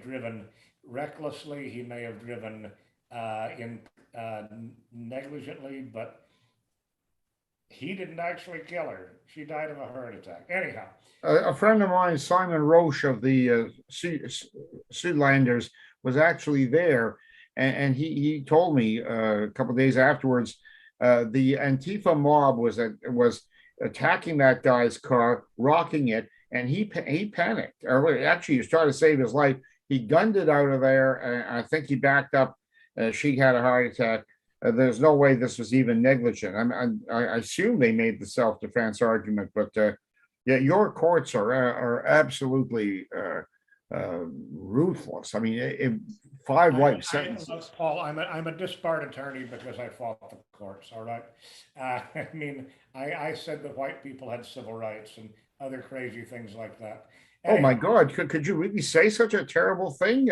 driven recklessly. He may have driven in negligently, but he didn't actually kill her. She died of a heart attack. Anyhow, A friend of mine, Simon Roche of the Siouxlanders, was actually there, and he told me a couple of days afterwards, the Antifa mob was attacking that guy's car, rocking it, and he panicked. Or actually, he was trying to save his life. He gunned it out of there, and I think he backed up. She had a heart attack. There's no way this was even negligent. I assume they made the self-defense argument, but yeah, your courts are absolutely ruthless. I mean, 5 life sentences. Paul, I'm a disbarred attorney because I fought the courts. All right. I mean, I said that white people had civil rights and other crazy things like that. Oh my God! Could you really say such a terrible thing?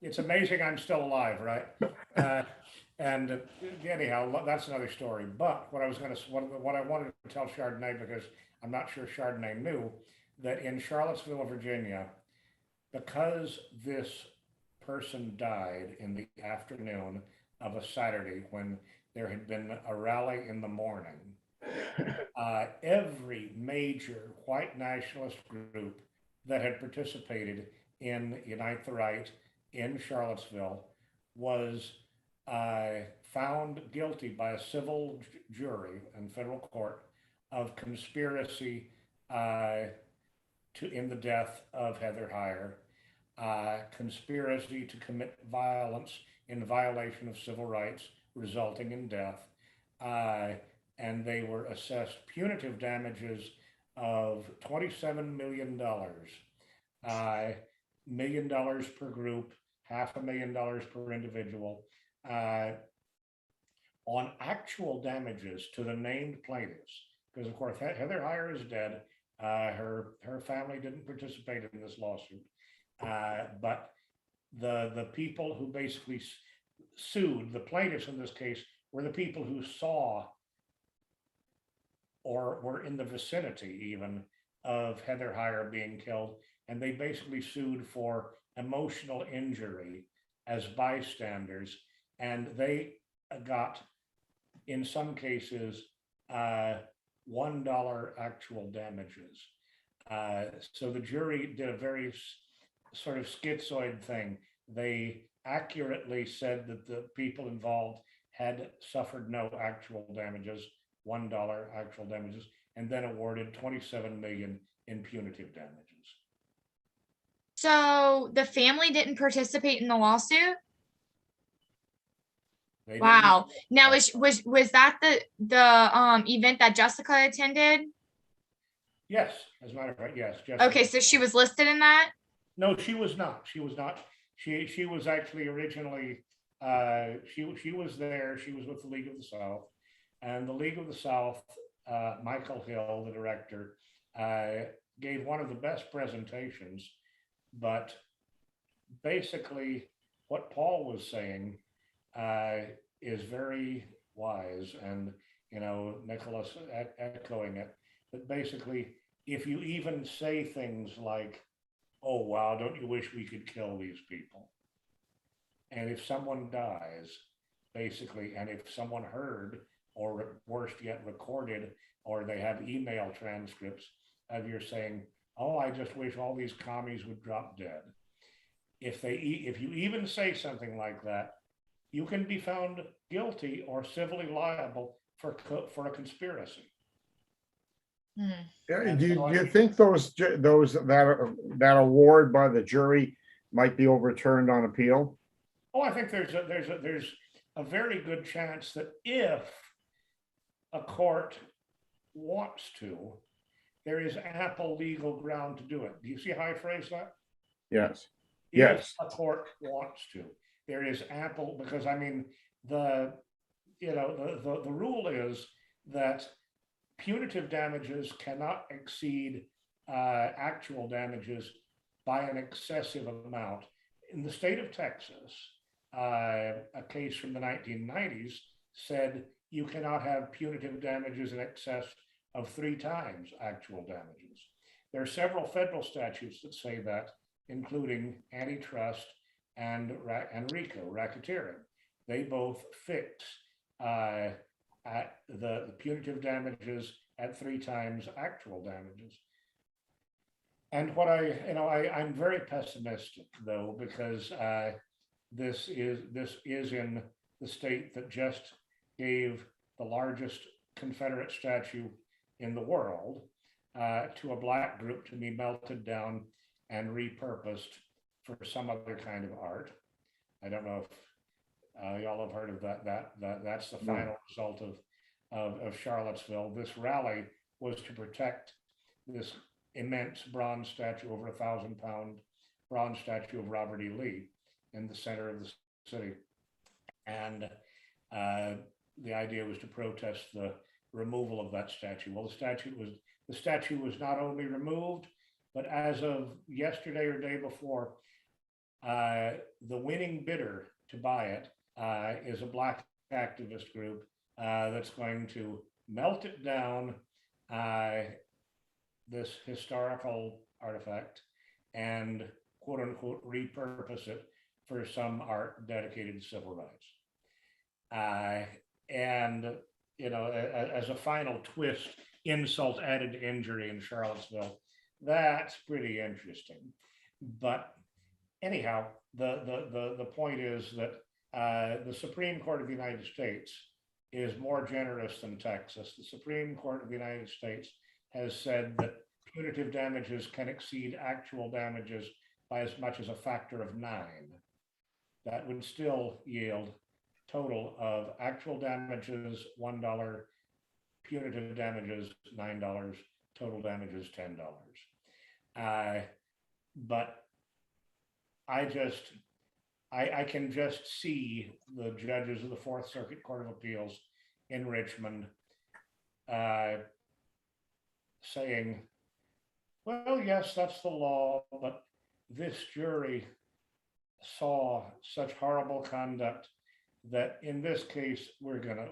It's amazing I'm still alive, right? And anyhow, that's another story. But what I wanted to tell Chardonnay, because I'm not sure Chardonnay knew, that in Charlottesville, Virginia, because this person died in the afternoon of a Saturday when there had been a rally in the morning, every major white nationalist group that had participated in Unite the Right in Charlottesville was found guilty by a civil jury in federal court of conspiracy in the death of Heather Heyer, conspiracy to commit violence in violation of civil rights resulting in death, and they were assessed punitive damages of $27 million, $1 million per group, $500,000 per individual, on actual damages to the named plaintiffs. Because of course, Heather Heyer is dead. Her family didn't participate in this lawsuit, but the people who basically sued, the plaintiffs in this case, were the people who saw or were in the vicinity even of Heather Heyer being killed, and they basically sued for emotional injury as bystanders, and they got, in some cases, $1 actual damages. So the jury did a very sort of schizoid thing. They accurately said that the people involved had suffered no actual damages, $1 actual damages, and then awarded $27 million in punitive damages. So the family didn't participate in the lawsuit? They Wow. didn't- Now was that the event that Jessica attended? Yes, as a matter of fact, yes. Jessica. Okay, so she was listed in that? No, she was not. She was not. She was actually originally she was there. She was with the League of the South, and the League of the South, Michael Hill, the director, gave one of the best presentations. But basically, what Paul was saying is very wise, and Nicholas echoing it. But basically, if you even say things like, "Oh wow, don't you wish we could kill these people?" and if someone dies, basically, and if someone heard, or worse yet, recorded, or they have email transcripts of you saying, "Oh, I just wish all these commies would drop dead." If you even say something like that, you can be found guilty or civilly liable for a conspiracy. Do you think that award by the jury might be overturned on appeal? Oh, I think there's a very good chance that if a court wants to, there is ample legal ground to do it. Do you see how I phrase that? Yes. If Yes. a court wants to, there is ample, because I mean the rule is that punitive damages cannot exceed actual damages by an excessive amount. In the state of Texas, a case from the 1990s said you cannot have punitive damages in excess of 3 times actual damages. There are several federal statutes that say that, including antitrust and RICO, racketeering. They both fix at the punitive damages at 3 times actual damages. And what I'm very pessimistic though, because this is in the state that just gave the largest Confederate statue in the world to a Black group to be melted down and repurposed for some other kind of art. I don't know if y'all have heard of that's the final result of Charlottesville. This rally was to protect this immense bronze statue, over 1,000-pound bronze statue of Robert E. Lee in the center of the city. And the idea was to protest the removal of that statue. Well, the statue was not only removed, but as of yesterday or day before, the winning bidder to buy it is a Black activist group that's going to melt it down, this historical artifact, and quote unquote repurpose it for some art dedicated to civil rights. And as a final twist, insult added to injury in Charlottesville, that's pretty interesting. But anyhow, the point is that the Supreme Court of the United States is more generous than Texas. The Supreme Court of the United States has said that punitive damages can exceed actual damages by as much as a factor of 9. That would still yield total of actual damages $1, punitive damages $9, total damages $10. But I can just see the judges of the Fourth Circuit Court of Appeals in Richmond saying, well, yes, that's the law, but this jury saw such horrible conduct that in this case, we're going to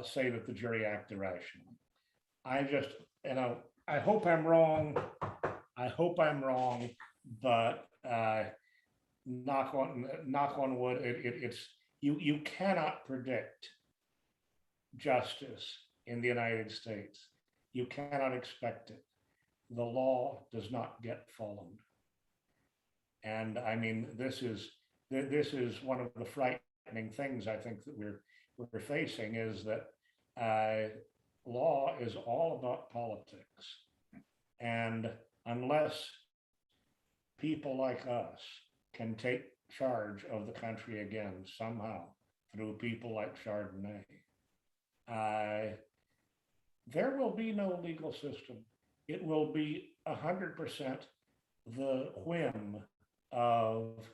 say that the jury acted rationally. I hope I'm wrong. But knock on wood, it's you cannot predict justice in the United States. You cannot expect it. The law does not get followed. And I mean, this is one of the frightening things I think that we're facing, is that law is all about politics. And unless people like us can take charge of the country again somehow through people like Chardonnay, there will be no legal system. It will be 100% the whim of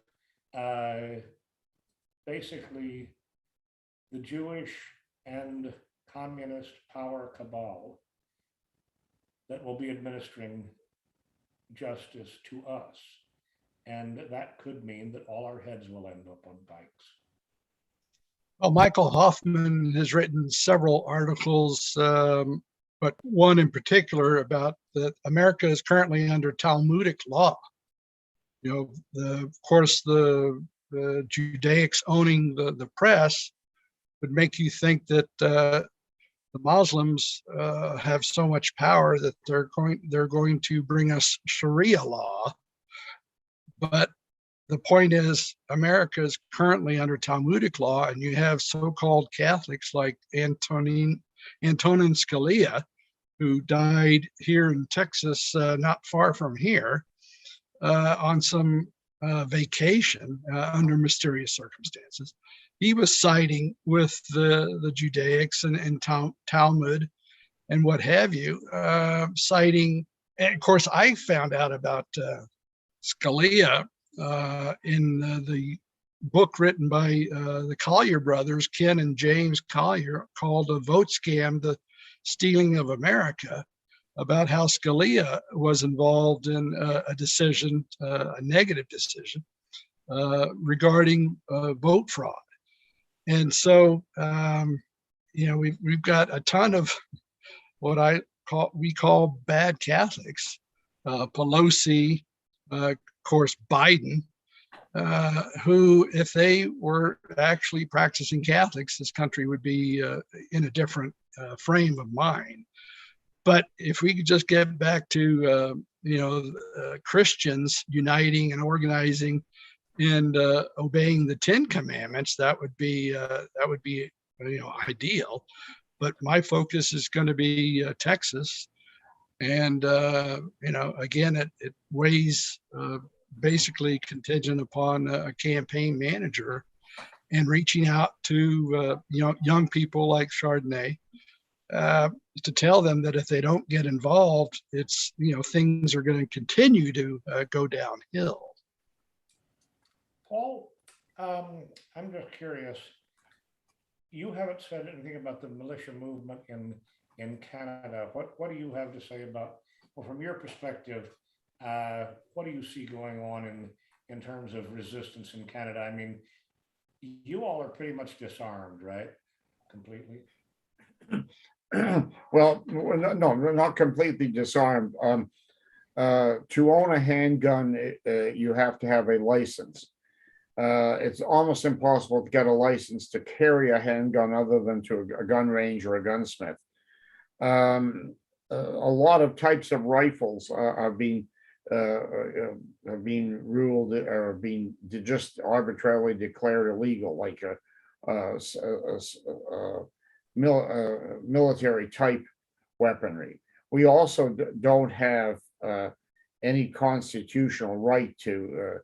basically the Jewish and communist power cabal that will be administering justice to us. And that could mean that all our heads will end up on pikes. Well, Michael Hoffman has written several articles, but one in particular about that America is currently under Talmudic law. Of course, the Judaics owning the press would make you think that the Muslims have so much power that they're going to bring us Sharia law. But the point is, America is currently under Talmudic law, and you have so-called Catholics like Antonin Scalia, who died here in Texas, not far from here, on some vacation under mysterious circumstances. He was siding with the Judaics and Talmud and what have you, citing. And of course, I found out about Scalia in the book written by the Collier brothers, Ken and James Collier, called "A Vote Scam: The Stealing of America," about how Scalia was involved in a decision, a negative decision, regarding vote fraud. And so, we've got a ton of what we call bad Catholics. Pelosi, of course, Biden, who, if they were actually practicing Catholics, this country would be in a different frame of mind. But if we could just get back to Christians uniting and organizing and obeying the Ten Commandments, that would be ideal. But my focus is going to be Texas, and again, it weighs basically contingent upon a campaign manager and reaching out to young people like Chardonnay to tell them that if they don't get involved, it's things are going to continue to go downhill. Paul, I'm just curious. You haven't said anything about the militia movement in Canada. What do you have to say about, well, from your perspective, what do you see going on in terms of resistance in Canada? I mean, you all are pretty much disarmed, right? Completely. Well, no, we're not completely disarmed. To own a handgun, you have to have a license. It's almost impossible to get a license to carry a handgun other than to a gun range or a gunsmith. A lot of types of rifles are being ruled or being just arbitrarily declared illegal, like military type weaponry. We also don't have any constitutional right to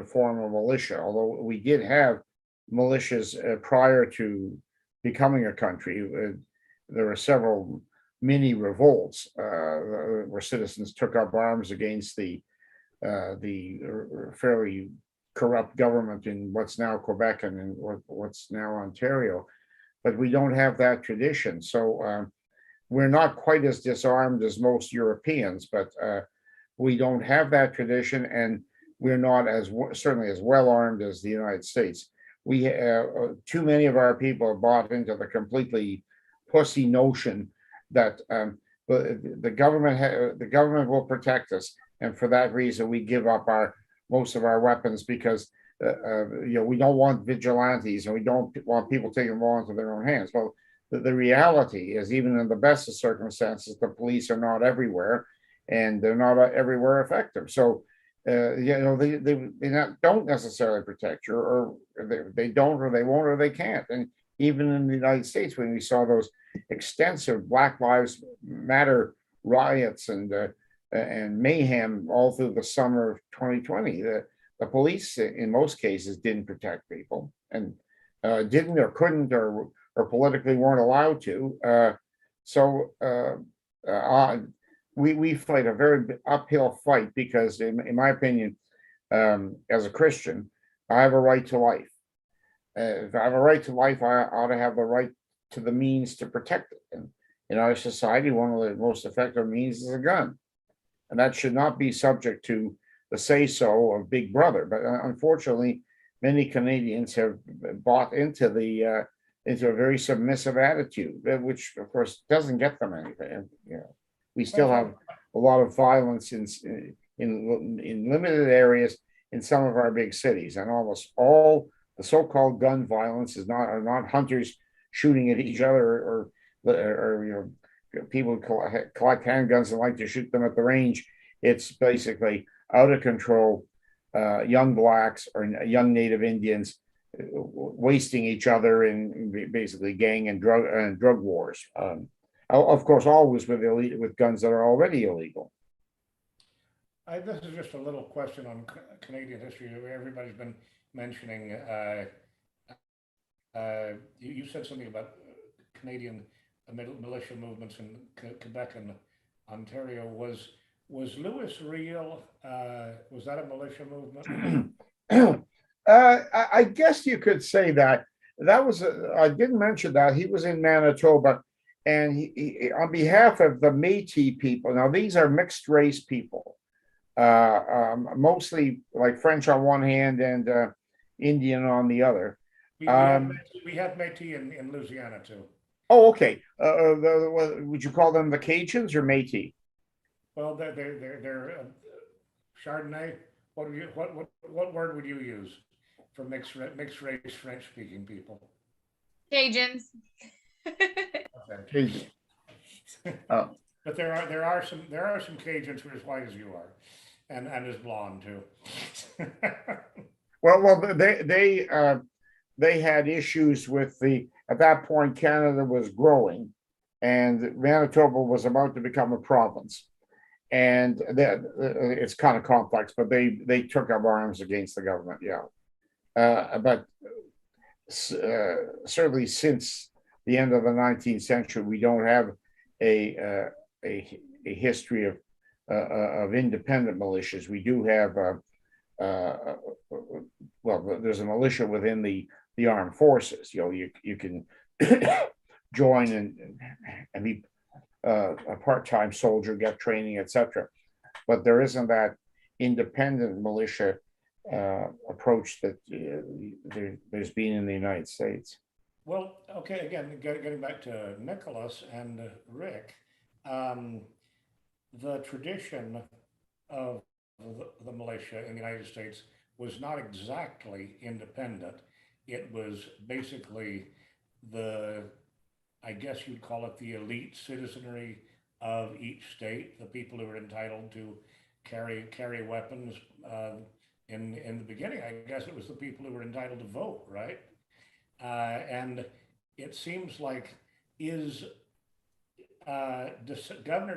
form a militia, although we did have militias prior to becoming a country. There were several mini revolts where citizens took up arms against the fairly corrupt government in what's now Quebec and in what's now Ontario. But we don't have that tradition. So we're not quite as disarmed as most Europeans, but we don't have that tradition, and we're not certainly as well armed as the United States. We too many of our people have bought into the completely pussy notion that the government will protect us, and for that reason we give up most of our weapons because we don't want vigilantes and we don't want people taking the law into their own hands. Well, the reality is, even in the best of circumstances, the police are not everywhere, and they're not everywhere effective. So they don't necessarily protect you, or they don't, or they won't, or they can't. And even in the United States, when we saw those extensive Black Lives Matter riots and mayhem all through the summer of 2020, the police in most cases didn't protect people, and didn't or couldn't or politically weren't allowed to. We fight a very uphill fight because, in my opinion, as a Christian, I have a right to life. If I have a right to life, I ought to have the right to the means to protect it. And in our society, one of the most effective means is a gun, and that should not be subject to the say-so of Big Brother. But unfortunately, many Canadians have bought into into a very submissive attitude, which of course doesn't get them anything. We still have a lot of violence in limited areas in some of our big cities, and almost all the so-called gun violence are not hunters shooting at each other or people collect handguns and like to shoot them at the range. It's basically out of control young blacks or young Native Indians wasting each other in basically gang and drug wars. Of course, always with guns that are already illegal. This is just a little question on Canadian history. Everybody's been mentioning. You said something about Canadian militia movements in Quebec and Ontario. Was Louis Riel? Was that a militia movement? I guess you could say that. I didn't mention that. He was in Manitoba. And he, on behalf of the Métis people, now these are mixed race people, mostly like French on one hand and Indian on the other. We have Métis in Louisiana too. Oh, okay. Would you call them the Cajuns or Métis? Well, they're Chardonnay. What word would you use for mixed race French speaking people? Cajuns. Okay. Cajun. Oh, But there are some Cajuns who are as white as you are, and as blonde too. well, they had issues with at that point, Canada was growing and Manitoba was about to become a province. And that it's kind of complex, but they took up arms against the government. Yeah. But certainly since the end of the 19th century, we don't have a history of independent militias. We do have well, there's a militia within the armed forces. You know, you can join and be a part-time soldier, get training, etc. But there isn't that independent militia approach that there's been in the United States. Well, okay, again, getting back to Nicholas and Rick, the tradition of the militia in the United States was not exactly independent. It was basically I guess you'd call it the elite citizenry of each state, the people who were entitled to carry weapons. In the beginning, I guess it was the people who were entitled to vote, right? And it seems like Governor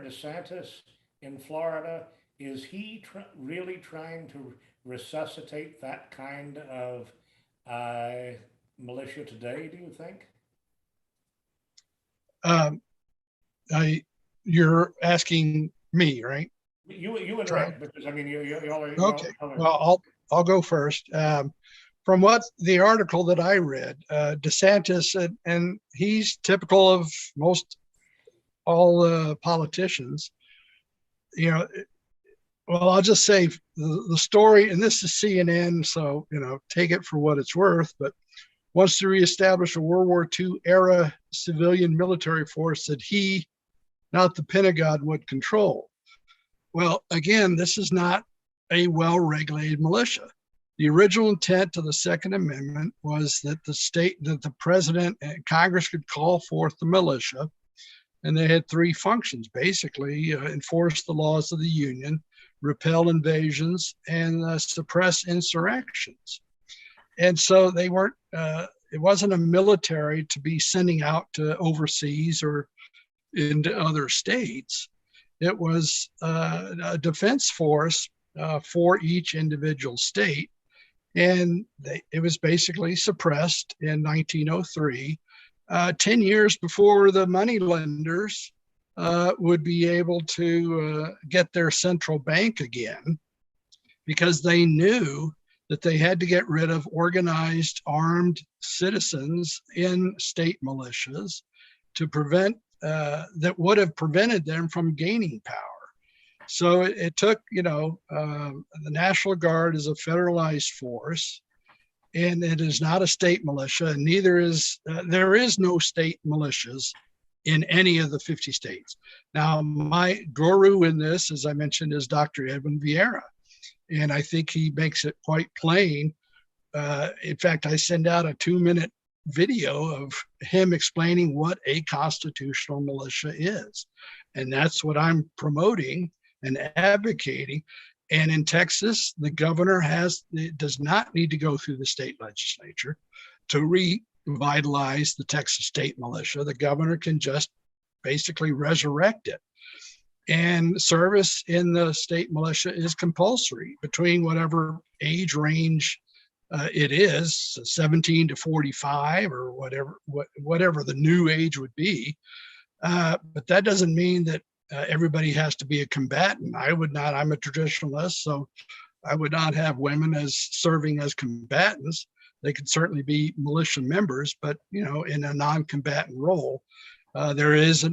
DeSantis in Florida, is he really trying to resuscitate that kind of militia today, do you think? You're asking me, right? You and Rick, because I mean, you all are. Okay, well, I'll go first. From what the article that I read, DeSantis, and he's typical of most all politicians, you know, well, I'll just say the story, and this is CNN, so, you know, take it for what it's worth, but wants to reestablish a World War II era civilian military force that he, not the Pentagon, would control. Well, again, this is not a well-regulated militia. The original intent of the Second Amendment was that the president and Congress could call forth the militia, and they had three functions, basically: enforce the laws of the Union, repel invasions, and suppress insurrections. And so they weren't, it wasn't a military to be sending out to overseas or into other states. It was a defense force for each individual state. And it was basically suppressed in 1903, 10 years before the money lenders would be able to get their central bank again, because they knew that they had to get rid of organized armed citizens in state militias to prevent that would have prevented them from gaining power. So it took, you know, the National Guard is a federalized force, and it is not a state militia, and neither is, there is no state militias in any of the 50 states. Now, my guru in this, as I mentioned, is Dr. Edwin Vieira, and I think he makes it quite plain. In fact, I send out a 2-minute video of him explaining what a constitutional militia is. And that's what I'm promoting and advocating. And in Texas, the governor does not need to go through the state legislature to revitalize the Texas state militia. The governor can just basically resurrect it. And service in the state militia is compulsory between whatever age range it is, 17 to 45 or whatever the new age would be. But that doesn't mean that everybody has to be a combatant. I would not. I'm a traditionalist, so I would not have women as serving as combatants. They could certainly be militia members, but, you know, in a non-combatant role. There is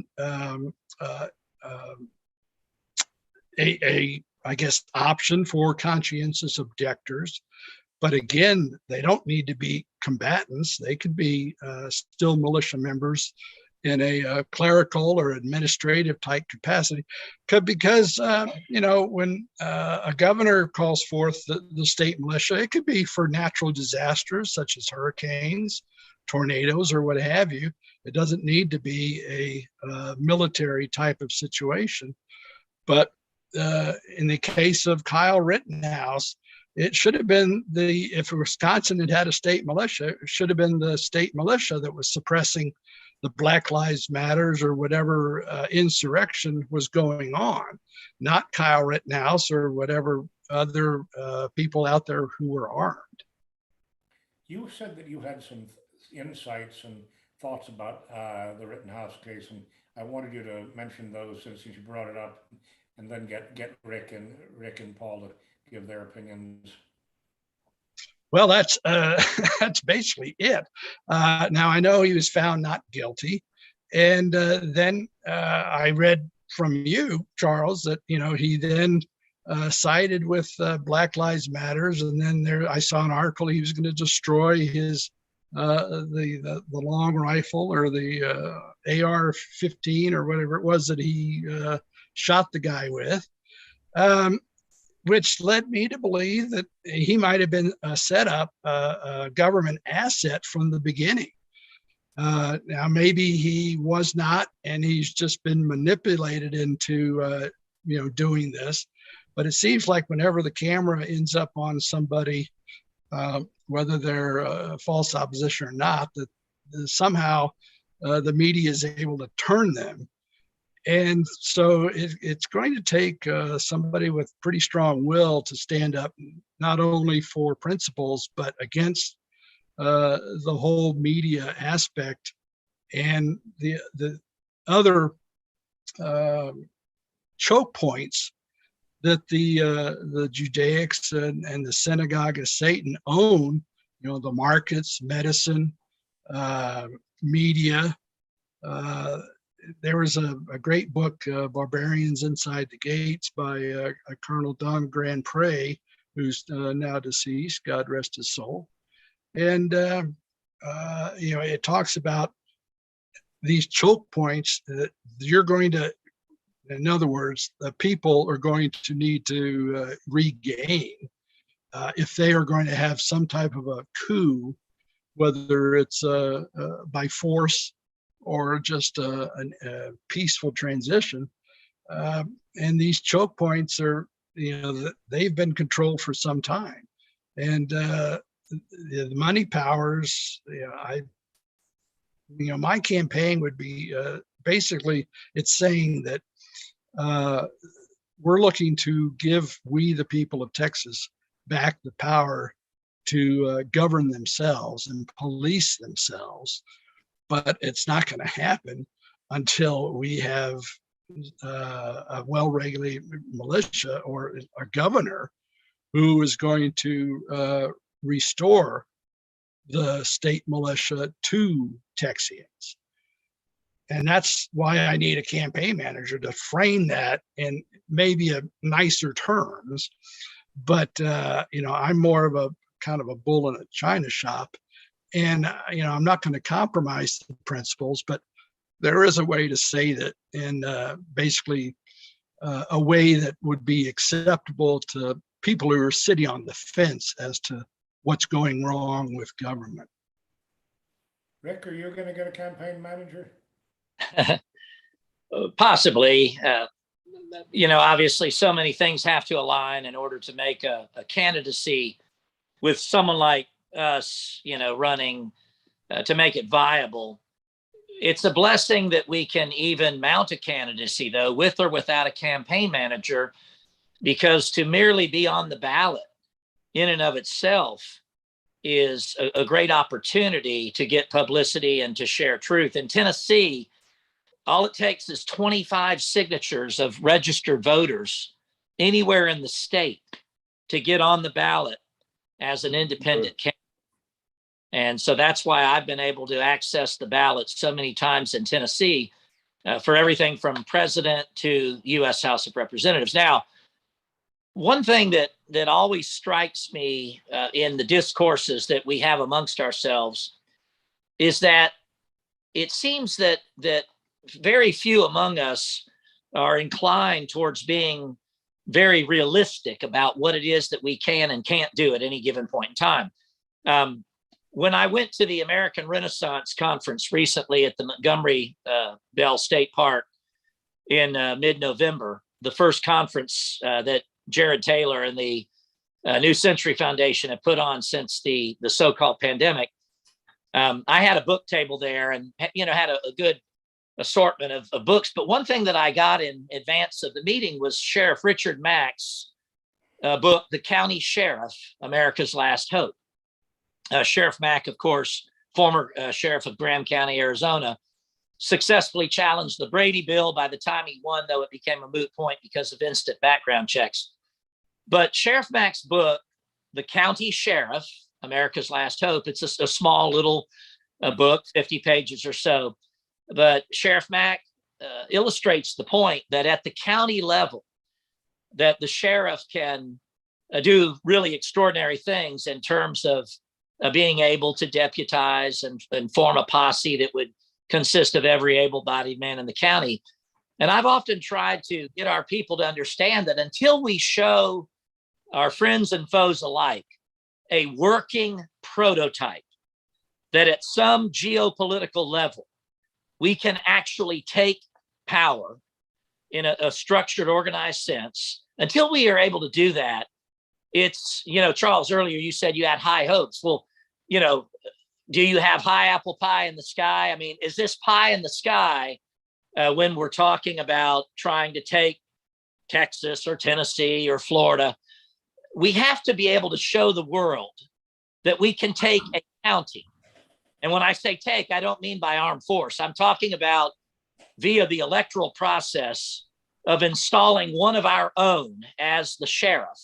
I guess, option for conscientious objectors. But again, they don't need to be combatants. They could be still militia members in a clerical or administrative type capacity, because when a governor calls forth the state militia, it could be for natural disasters such as hurricanes, tornadoes, or what have you. It doesn't need to be a military type of situation. But in the case of Kyle Rittenhouse, it should have been if Wisconsin had had a state militia, it should have been the state militia that was suppressing the Black Lives Matters or whatever insurrection was going on, not Kyle Rittenhouse or whatever other people out there who were armed. You said that you had some insights and thoughts about the Rittenhouse case, and I wanted you to mention those since you brought it up, and then get Rick and Paul to give their opinions. Well, that's that's basically it. Now I know he was found not guilty, and then I read from you, Charles, that he then sided with Black Lives Matters, and then I saw an article he was going to destroy his the long rifle or the AR-15 or whatever it was that he shot the guy with. Which led me to believe that he might have been set up a government asset from the beginning. Now, maybe he was not, and he's just been manipulated into, doing this. But it seems like whenever the camera ends up on somebody, whether they're false opposition or not, that somehow the media is able to turn them. And so it's going to take somebody with pretty strong will to stand up, not only for principles, but against the whole media aspect and the other choke points that the Judaics and the synagogue of Satan own. The markets, medicine, media. There was a great book, Barbarians Inside the Gates, by Colonel Don Grand Pré, who's now deceased, God rest his soul. And, it talks about these choke points that you're going to, in other words, the people are going to need to regain if they are going to have some type of a coup, whether it's by force or just a peaceful transition. And these choke points are, they've been controlled for some time. And the money powers, my campaign would be basically, it's saying that we're looking to give we, the people of Texas, back the power to govern themselves and police themselves. But it's not going to happen until we have a well-regulated militia or a governor who is going to restore the state militia to Texians. And that's why I need a campaign manager to frame that in maybe a nicer terms. But, I'm more of a kind of a bull in a china shop. And, I'm not going to compromise the principles, but there is a way to say that in basically a way that would be acceptable to people who are sitting on the fence as to what's going wrong with government. Rick, are you going to get a campaign manager? Possibly. Obviously so many things have to align in order to make a candidacy with someone like us, running to make it viable. It's a blessing that we can even mount a candidacy, though, with or without a campaign manager, because to merely be on the ballot in and of itself is a great opportunity to get publicity and to share truth. In Tennessee, all it takes is 25 signatures of registered voters anywhere in the state to get on the ballot as an independent candidate. And so that's why I've been able to access the ballot so many times in Tennessee for everything from president to U.S. House of Representatives. Now, one thing that always strikes me in the discourses that we have amongst ourselves is that it seems that very few among us are inclined towards being very realistic about what it is that we can and can't do at any given point in time. When I went to the American Renaissance Conference recently at the Montgomery Bell State Park in mid-November, the first conference that Jared Taylor and the New Century Foundation have put on since the so-called pandemic, I had a book table there and, had a good assortment of books. But one thing that I got in advance of the meeting was Sheriff Richard Mack's book, The County Sheriff, America's Last Hope. Sheriff Mack, of course, former sheriff of Graham County, Arizona, successfully challenged the Brady bill. By the time he won, though, it became a moot point because of instant background checks. But Sheriff Mack's book, The County Sheriff, America's Last Hope, it's a small little book, 50 pages or so. But Sheriff Mack illustrates the point that at the county level, that the sheriff can do really extraordinary things in terms of being able to deputize and form a posse that would consist of every able-bodied man in the county. And I've often tried to get our people to understand that until we show our friends and foes alike a working prototype, that at some geopolitical level, we can actually take power in a structured, organized sense. Until we are able to do that, it's, Charles, earlier you said you had high hopes. Well, do you have high apple pie in the sky? I mean, is this pie in the sky when we're talking about trying to take Texas or Tennessee or Florida? We have to be able to show the world that we can take a county. And when I say take, I don't mean by armed force. I'm talking about via the electoral process of installing one of our own as the sheriff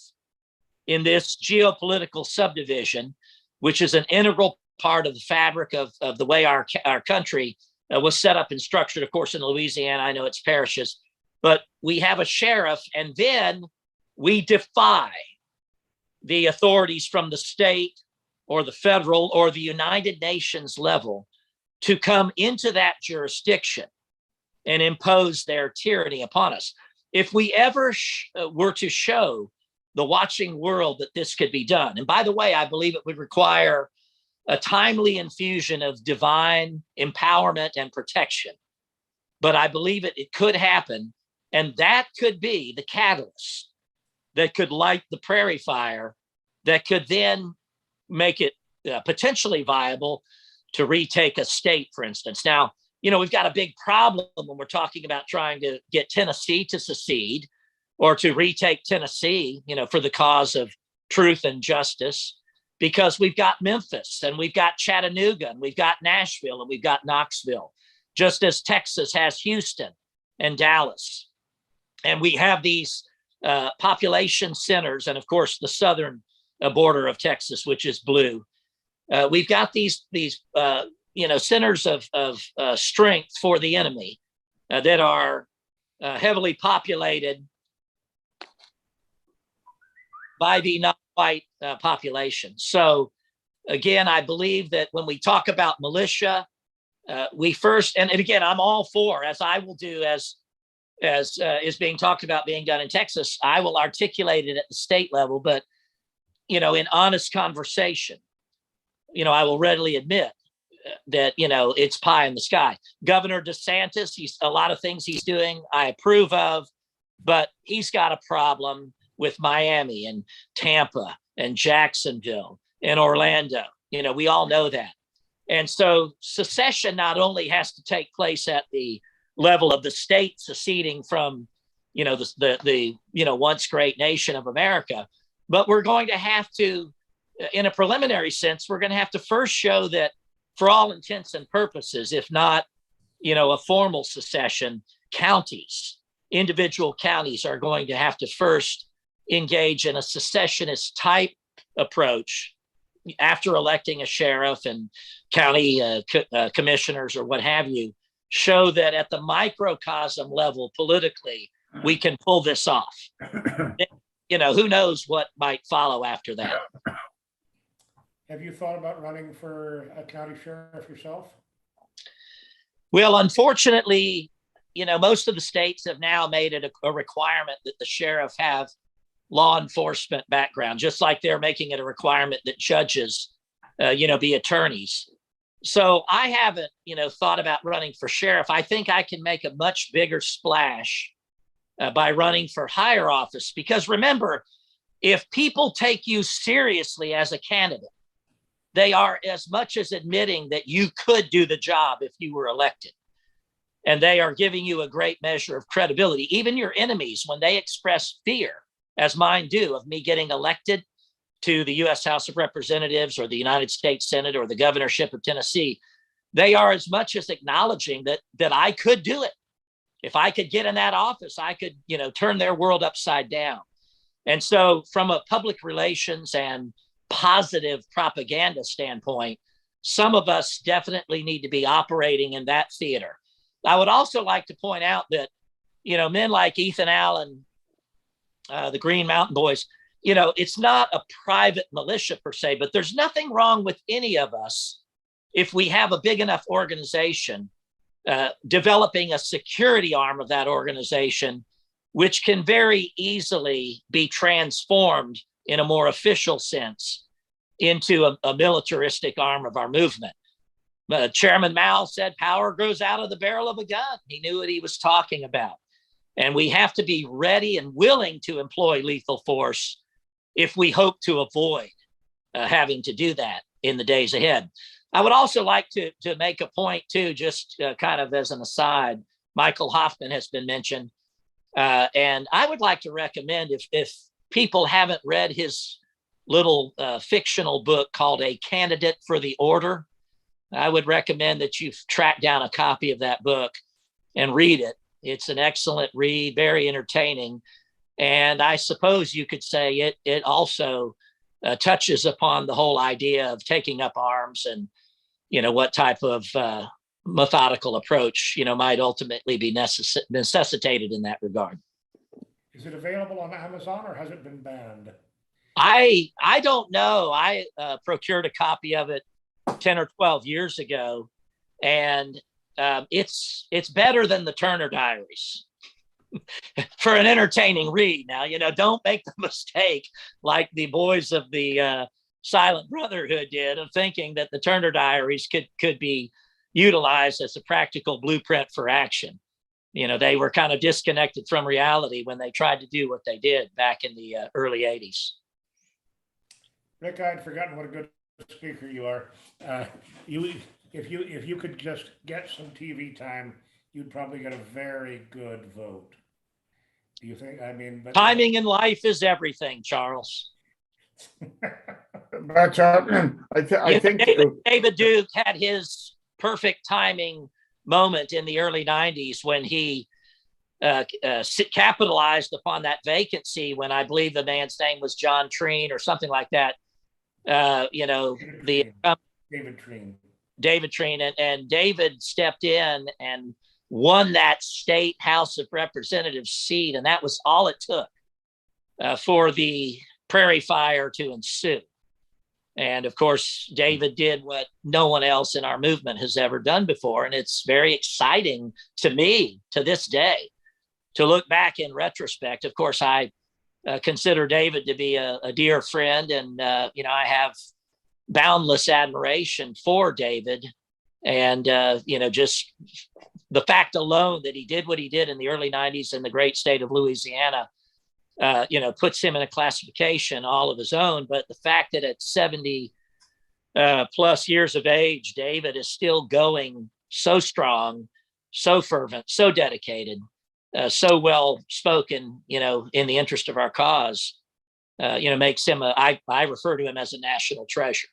in this geopolitical subdivision, which is an integral part of the fabric of the way our country was set up and structured. Of course, in Louisiana, I know it's parishes, but we have a sheriff, and then we defy the authorities from the state or the federal or the United Nations level to come into that jurisdiction and impose their tyranny upon us. If we ever were to show the watching world that this could be done, and by the way, I believe it would require a timely infusion of divine empowerment and protection, but I believe it could happen, and that could be the catalyst that could light the prairie fire that could then make it potentially viable to retake a state, for instance. Now, we've got a big problem when we're talking about trying to get Tennessee to secede or to retake Tennessee, for the cause of truth and justice, because we've got Memphis and we've got Chattanooga and we've got Nashville and we've got Knoxville, just as Texas has Houston and Dallas. And we have these population centers, and of course, the southern border of Texas, which is blue. We've got these centers of strength for the enemy that are heavily populated by the non-white population. So again, I believe that when we talk about militia, we first, and again, I'm all for, as I will do, as is being talked about being done in Texas, I will articulate it at the state level, but in honest conversation, I will readily admit that, it's pie in the sky. Governor DeSantis, a lot of things he's doing, I approve of, but he's got a problem with Miami and Tampa and Jacksonville and Orlando. We all know that. And so secession not only has to take place at the level of the state seceding from, the once great nation of America, but we're going to have to, in a preliminary sense, we're going to have to first show that for all intents and purposes, if not, a formal secession, counties, individual counties are going to have to first engage in a secessionist type approach after electing a sheriff and county commissioners or what have you, show that at the microcosm level politically, we can pull this off. Who knows what might follow after that. Have you thought about running for a county sheriff yourself? Well, unfortunately, most of the states have now made it a requirement that the sheriff have law enforcement background, just like they're making it a requirement that judges, be attorneys. So I haven't, thought about running for sheriff. I think I can make a much bigger splash by running for higher office, because remember, if people take you seriously as a candidate, they are as much as admitting that you could do the job if you were elected. And they are giving you a great measure of credibility. Even your enemies, when they express fear, as mine do, of me getting elected to the U.S. House of Representatives or the United States Senate or the governorship of Tennessee, they are as much as acknowledging that I could do it. If I could get in that office, I could, turn their world upside down. And so from a public relations and positive propaganda standpoint, some of us definitely need to be operating in that theater. I would also like to point out that, men like Ethan Allen, the Green Mountain Boys, it's not a private militia per se, but there's nothing wrong with any of us if we have a big enough organization, developing a security arm of that organization, which can very easily be transformed in a more official sense into a militaristic arm of our movement. Chairman Mao said power grows out of the barrel of a gun. He knew what he was talking about. And we have to be ready and willing to employ lethal force if we hope to avoid having to do that in the days ahead. I would also like to make a point too, just kind of as an aside. Michael Hoffman has been mentioned. And I would like to recommend, if people haven't read his little fictional book called A Candidate for the Order, I would recommend that you track down a copy of that book and read it. It's an excellent read, very entertaining. And I suppose you could say it also touches upon the whole idea of taking up arms and, what type of methodical approach, might ultimately be necessitated in that regard. Is it available on Amazon or has it been banned? I don't know. I procured a copy of it 10 or 12 years ago, and it's better than the Turner Diaries for an entertaining read. Now, don't make the mistake like the boys of the Silent Brotherhood did of thinking that the Turner Diaries could be utilized as a practical blueprint for action. They were kind of disconnected from reality when they tried to do what they did back in the early 80s. Rick, I had forgotten what a good speaker you are. If you could just get some TV time, you'd probably get a very good vote. Do you think? But timing in life is everything, Charles. But I think David Duke had his perfect timing moment in the early 90s when he capitalized upon that vacancy when I believe the man's name was John Treen or something like that. David Treen, and David stepped in and won that state House of Representatives seat, and that was all it took for the Prairie Fire to ensue. And of course, David did what no one else in our movement has ever done before, and it's very exciting to me to this day to look back in retrospect. Of course, I consider David to be a dear friend, and I have boundless admiration for David, and just the fact alone that he did what he did in the early 90s in the great state of Louisiana puts him in a classification all of his own. But the fact that at 70 plus years of age, David is still going so strong, so fervent, so dedicated, so well spoken, in the interest of our cause, makes him I refer to him as a national treasure.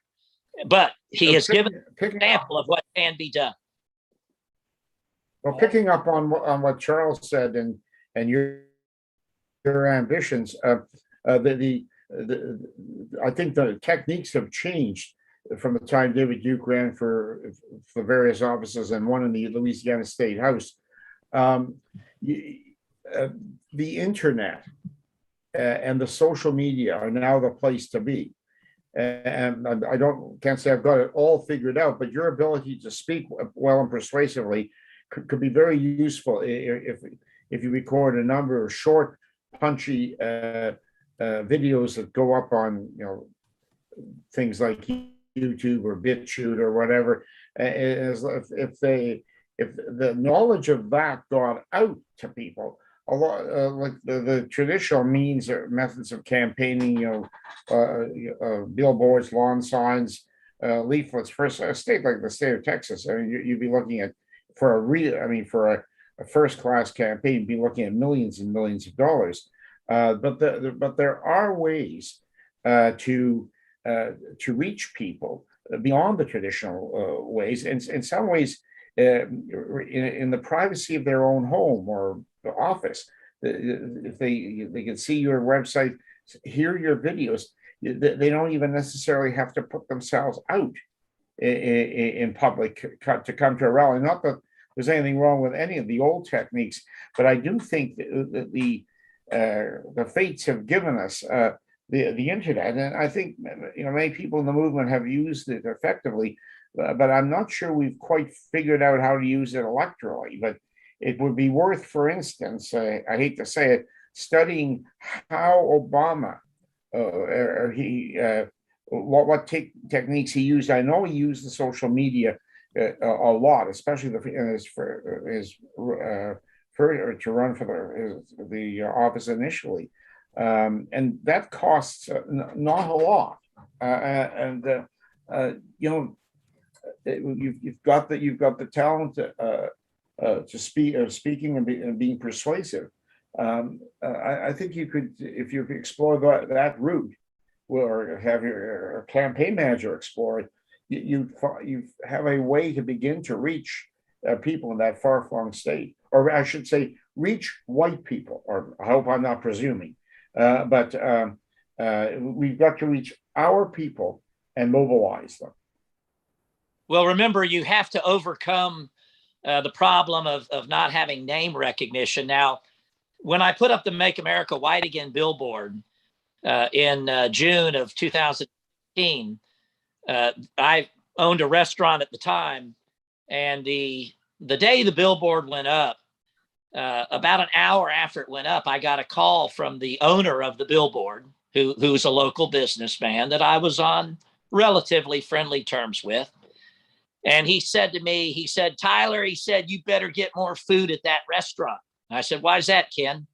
But he has given an example of what can be done. Well, picking up on what Charles said and your ambitions, I think the techniques have changed from the time David Duke ran for various offices and one in the Louisiana State House. The internet and the social media are now the place to be. And I can't say I've got it all figured out, but your ability to speak well and persuasively could be very useful if you record a number of short, punchy videos that go up on, you know, things like YouTube or BitChute or whatever. If the knowledge of that got out to people, a lot like the traditional means or methods of campaigning, you know, billboards, lawn signs, leaflets for a state like the state of Texas. I mean, you'd be looking at for a first-class campaign, you'd be looking at millions and millions of dollars. But there are ways to reach people beyond the traditional ways, and in some ways, in the privacy of their own home or the office. If they can see your website, hear your videos, they don't even necessarily have to put themselves out in public to come to a rally. Not that there's anything wrong with any of the old techniques, but I do think that the fates have given us the internet, and I think, you know, many people in the movement have used it effectively, but I'm not sure we've quite figured out how to use it electorally. But it would be worth, for instance, I hate to say it, studying how Obama what techniques he used. I know he used the social media a lot, especially to run for the office initially, and that costs not a lot. You know, you've got the talent to speaking and being persuasive. I think you could, if you explore that route, or have your campaign manager explore it, you have a way to begin to reach people in that far-flung state, or I should say, reach white people. Or I hope I'm not presuming, but we've got to reach our people and mobilize them. Well, remember, you have to overcome the problem of not having name recognition. Now, when I put up the Make America White Again billboard in June of 2015, I owned a restaurant at the time, and the day the billboard went up, about an hour after it went up, I got a call from the owner of the billboard, who's a local businessman that I was on relatively friendly terms with. And he said to me, he said, "Tyler," he said, "you better get more food at that restaurant." And I said, "Why is that, Ken?"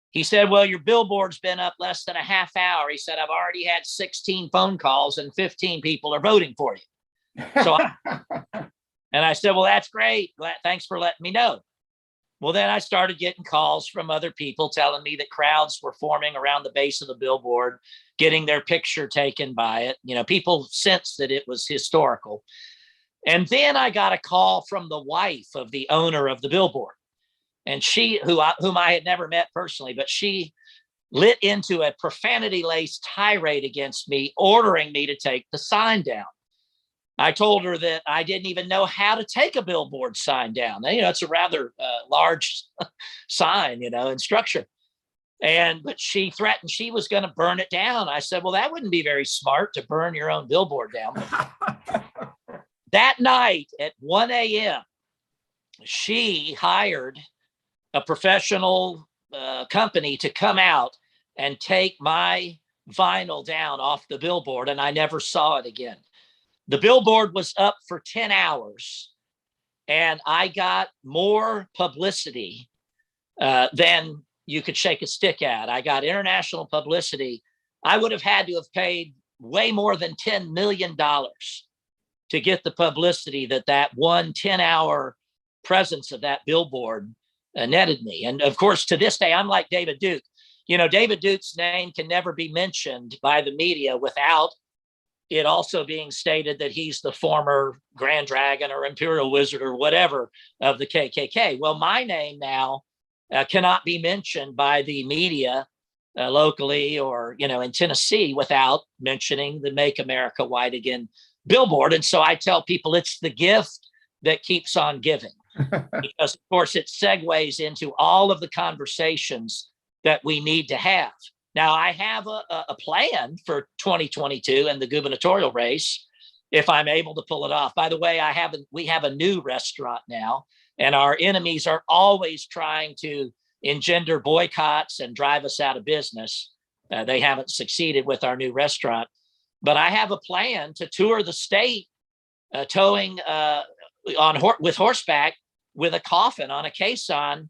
He said, "Well, your billboard's been up less than a half hour." He said, "I've already had 16 phone calls and 15 people are voting for you." And I said, "Well, that's great. Thanks for letting me know." Well, then I started getting calls from other people telling me that crowds were forming around the base of the billboard, getting their picture taken by it. You know, people sensed that it was historical. And then I got a call from the wife of the owner of the billboard. And she, whom I had never met personally, but she lit into a profanity-laced tirade against me, ordering me to take the sign down. I told her that I didn't even know how to take a billboard sign down. You know, it's a rather large sign, you know, in structure. But she threatened she was going to burn it down. I said, "Well, that wouldn't be very smart to burn your own billboard down." That night at 1 a.m., she hired a professional company to come out and take my vinyl down off the billboard, and I never saw it again. The billboard was up for 10 hours, and I got more publicity than you could shake a stick at. I got international publicity. I would have had to have paid way more than $10 million to get the publicity that one 10-hour presence of that billboard netted me. And of course, to this day, I'm like David Duke. You know, David Duke's name can never be mentioned by the media without it also being stated that he's the former Grand Dragon or Imperial Wizard or whatever of the KKK. Well, my name now cannot be mentioned by the media locally or, you know, in Tennessee without mentioning the Make America White Again billboard. And so I tell people it's the gift that keeps on giving, because of course it segues into all of the conversations that we need to have. Now, I have a plan for 2022 and the gubernatorial race, if I'm able to pull it off. By the way, we have a new restaurant now. And our enemies are always trying to engender boycotts and drive us out of business. They haven't succeeded with our new restaurant. But I have a plan to tour the state towing with horseback with a coffin on a caisson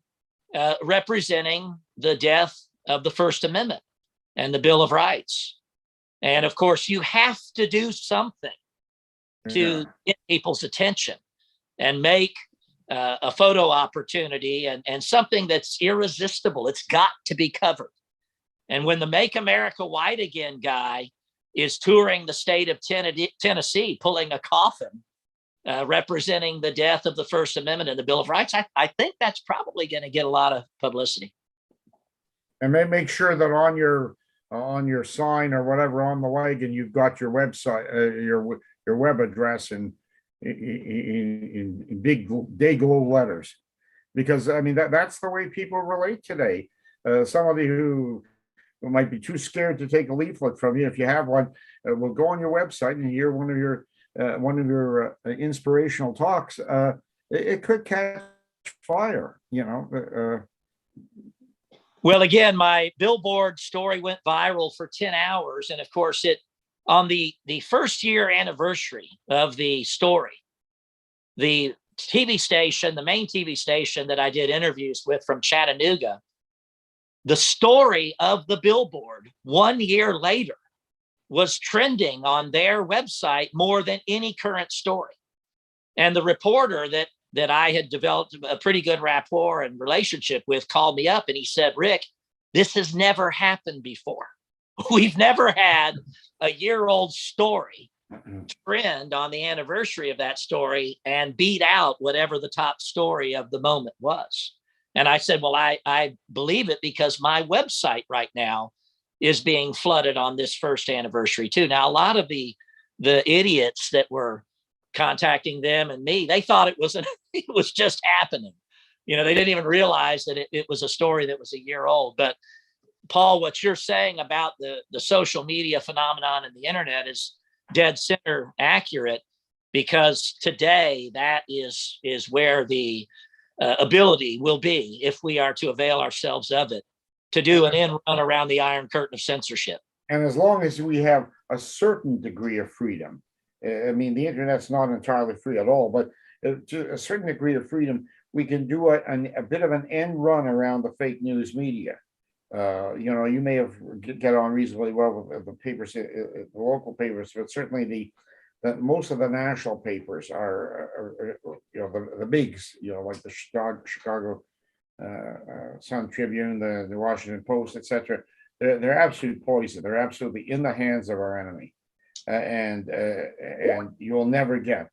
representing the death of the First Amendment and the Bill of Rights. And of course, you have to do something to get people's attention and make a photo opportunity and something that's irresistible. It's got to be covered. And when the Make America White Again guy is touring the state of Tennessee, pulling a coffin representing the death of the First Amendment and the Bill of Rights, I think that's probably going to get a lot of publicity. And make sure that on your sign or whatever on the wagon, you've got your website, your web address in big day glow letters, because I mean that's the way people relate today. Somebody who might be too scared to take a leaflet from you, if you have one, will go on your website and hear one of your inspirational talks. It could catch fire, you know. Well, again, my billboard story went viral for 10 hours. And of course, on the first year anniversary of the story, the TV station, the main TV station that I did interviews with from Chattanooga, the story of the billboard 1 year later was trending on their website more than any current story. And the reporter that I had developed a pretty good rapport and relationship with called me up and he said, "Rick, this has never happened before. We've never had a year-old story trend on the anniversary of that story and beat out whatever the top story of the moment was." And I said, well, I believe it because my website right now is being flooded on this first anniversary too. Now, a lot of the idiots that were contacting them and me, they thought it was just happening. You know, they didn't even realize that it was a story that was a year old. But Paul, what you're saying about the social media phenomenon and the internet is dead center accurate, because today that is where the ability will be, if we are to avail ourselves of it, to do an end run around the Iron Curtain of censorship. And as long as we have a certain degree of freedom, I mean, the internet's not entirely free at all, but to a certain degree of freedom, we can do a bit of an end run around the fake news media. You know, you may have get on reasonably well with the papers, the local papers, but certainly most of the national papers are you know, the bigs, you know, like the Chicago Sun Tribune, the Washington Post, etc. They're absolute poison. They're absolutely in the hands of our enemy, and you'll never get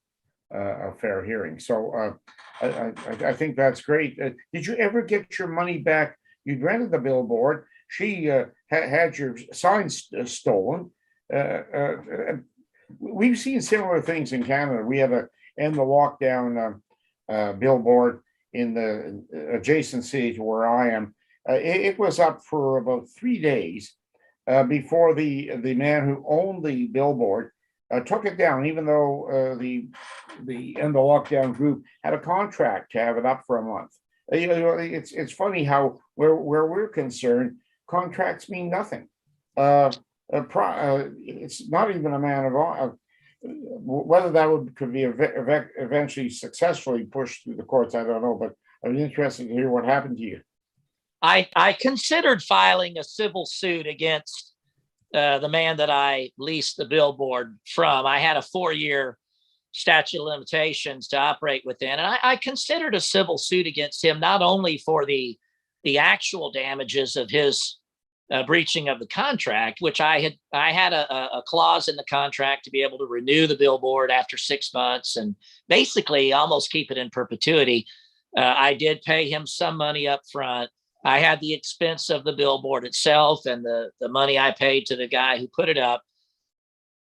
a fair hearing. So I think that's great. Did you ever get your money back? You'd rented the billboard. She had your signs stolen. We've seen similar things in Canada. We have a end the lockdown billboard in the adjacent city to where I am. It was up for about 3 days before the man who owned the billboard took it down, even though the end the lockdown group had a contract to have it up for a month. You know, it's funny how where we're concerned, contracts mean nothing. It's not even a man of whether that could be eventually successfully pushed through the courts. I don't know, but I'm interested to hear what happened to you. I considered filing a civil suit against the man that I leased the billboard from. I had a 4-year statute of limitations to operate within, and I considered a civil suit against him, not only for the actual damages of his breaching of the contract, which I had a clause in the contract to be able to renew the billboard after 6 months and basically almost keep it in perpetuity. I did pay him some money up front. I had the expense of the billboard itself and the money I paid to the guy who put it up.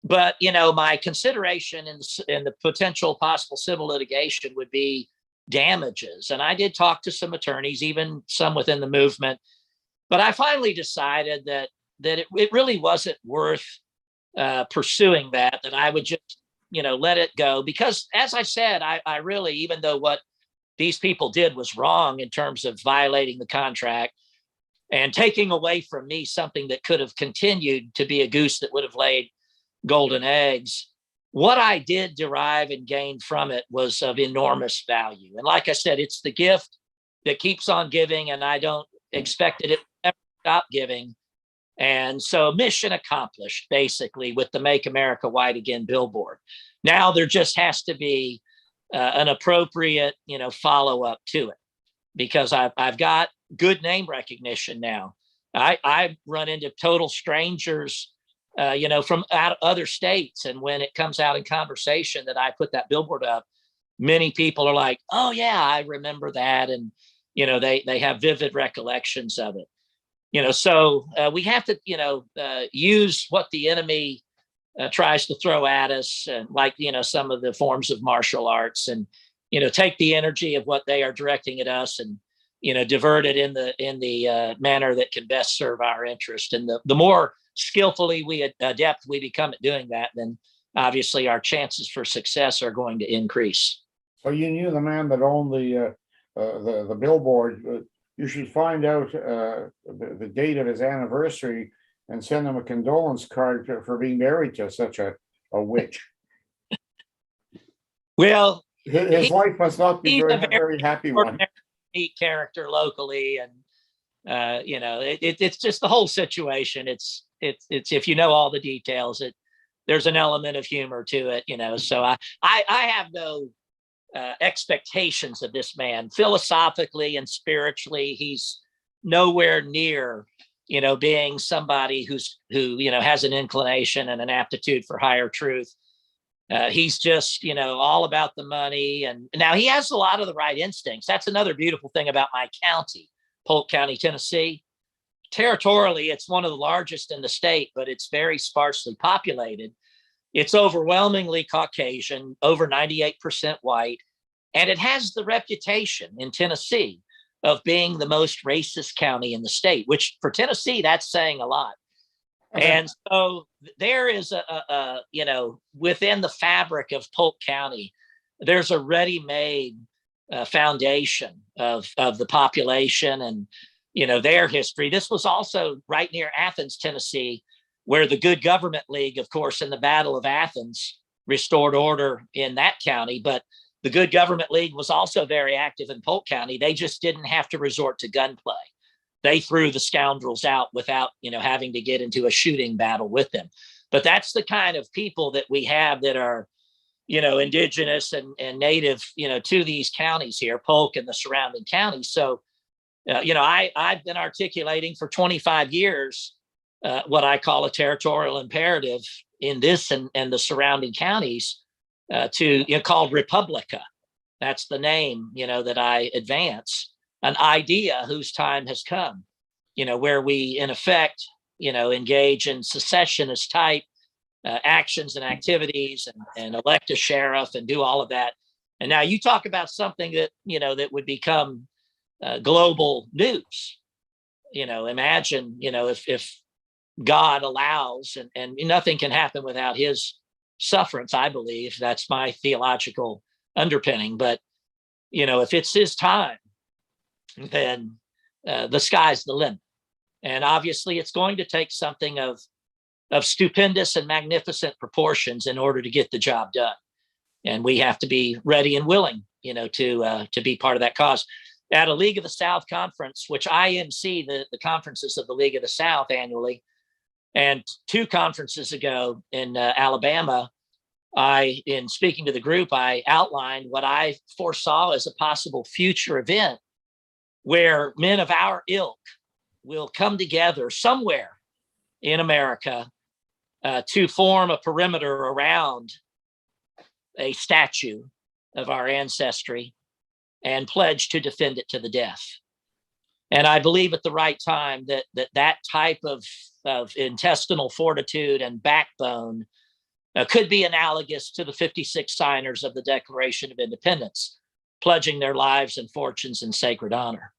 But, you know, my consideration in the potential possible civil litigation would be damages. And I did talk to some attorneys, even some within the movement. But I finally decided that it really wasn't worth pursuing that I would just, you know, let it go. Because as I said, I really, even though what these people did was wrong in terms of violating the contract and taking away from me something that could have continued to be a goose that would have laid golden eggs. What I did derive and gain from it was of enormous value. And like I said, it's the gift that keeps on giving, and I don't expect it to ever stop giving. And so mission accomplished, basically, with the Make America White Again billboard. Now there just has to be an appropriate, follow-up to it, because I've got good name recognition now. I run into total strangers, from other states. And when it comes out in conversation that I put that billboard up, many people are like, oh yeah, I remember that. And, they have vivid recollections of it. So we have to, use what the enemy tries to throw at us, and like, some of the forms of martial arts, and, take the energy of what they are directing at us and, divert it in the manner that can best serve our interest. And the more skillfully adept we become at doing that, then obviously our chances for success are going to increase. So you knew the man that owned the billboard. You should find out the date of his anniversary and send him a condolence card for being married to such a witch. Well, his life must not be he's very, very happy one. Neat character locally, and it's just the whole situation. It's if you know all the details, there's an element of humor to it, So I have no expectations of this man philosophically and spiritually. He's nowhere near, being somebody who has an inclination and an aptitude for higher truth. He's just, all about the money. And now he has a lot of the right instincts. That's another beautiful thing about my county, Polk County, Tennessee. Territorially, it's one of the largest in the state, but it's very sparsely populated. It's overwhelmingly Caucasian, over 98% white, and it has the reputation in Tennessee of being the most racist county in the state, which for Tennessee, that's saying a lot. Okay. And so there is within the fabric of Polk County, there's a ready-made foundation of the population and, their history. This was also right near Athens, Tennessee, where the Good Government League, of course, in the Battle of Athens, restored order in that county. But the Good Government League was also very active in Polk County. They just didn't have to resort to gunplay. They threw the scoundrels out without, having to get into a shooting battle with them. But that's the kind of people that we have that are, indigenous and native, to these counties here, Polk and the surrounding counties. So, I've been articulating for 25 years what I call a territorial imperative in this and the surrounding counties called Republica. That's the name, that I advance. An idea whose time has come, where we, in effect, engage in secessionist type actions and activities and elect a sheriff and do all of that. And now you talk about something that, that would become global news. Imagine, if God allows, and nothing can happen without his sufferance, I believe. That's my theological underpinning. But, if it's his time, then the sky's the limit. And obviously it's going to take something of stupendous and magnificent proportions in order to get the job done. And we have to be ready and willing, to be part of that cause. At a League of the South conference, which I MC the conferences of the League of the South annually, and 2 conferences ago in Alabama, in speaking to the group, I outlined what I foresaw as a possible future event where men of our ilk will come together somewhere in America to form a perimeter around a statue of our ancestry and pledge to defend it to the death. And I believe at the right time that type of intestinal fortitude and backbone could be analogous to the 56 signers of the Declaration of Independence, pledging their lives and fortunes in sacred honor.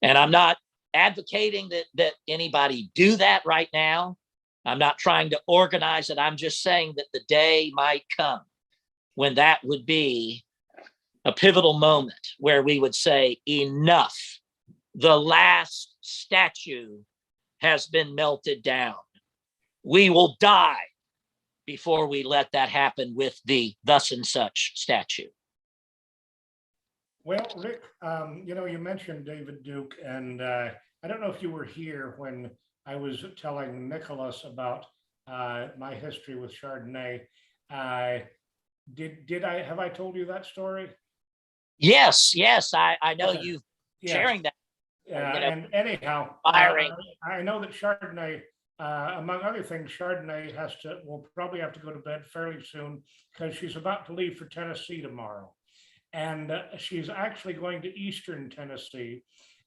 And I'm not advocating that anybody do that right now. I'm not trying to organize it. I'm just saying that the day might come when that would be a pivotal moment where we would say, enough. The last statue has been melted down. We will die before we let that happen with the thus and such statue. Well, Rick, you mentioned David Duke, and I don't know if you were here when I was telling Nicholas about my history with Chardonnay. Have I told you that story? Yes, I know Okay. you Yes. sharing that. And anyhow, Firing. I know that Chardonnay, among other things, Chardonnay will probably have to go to bed fairly soon because she's about to leave for Tennessee tomorrow. And she's actually going to Eastern Tennessee.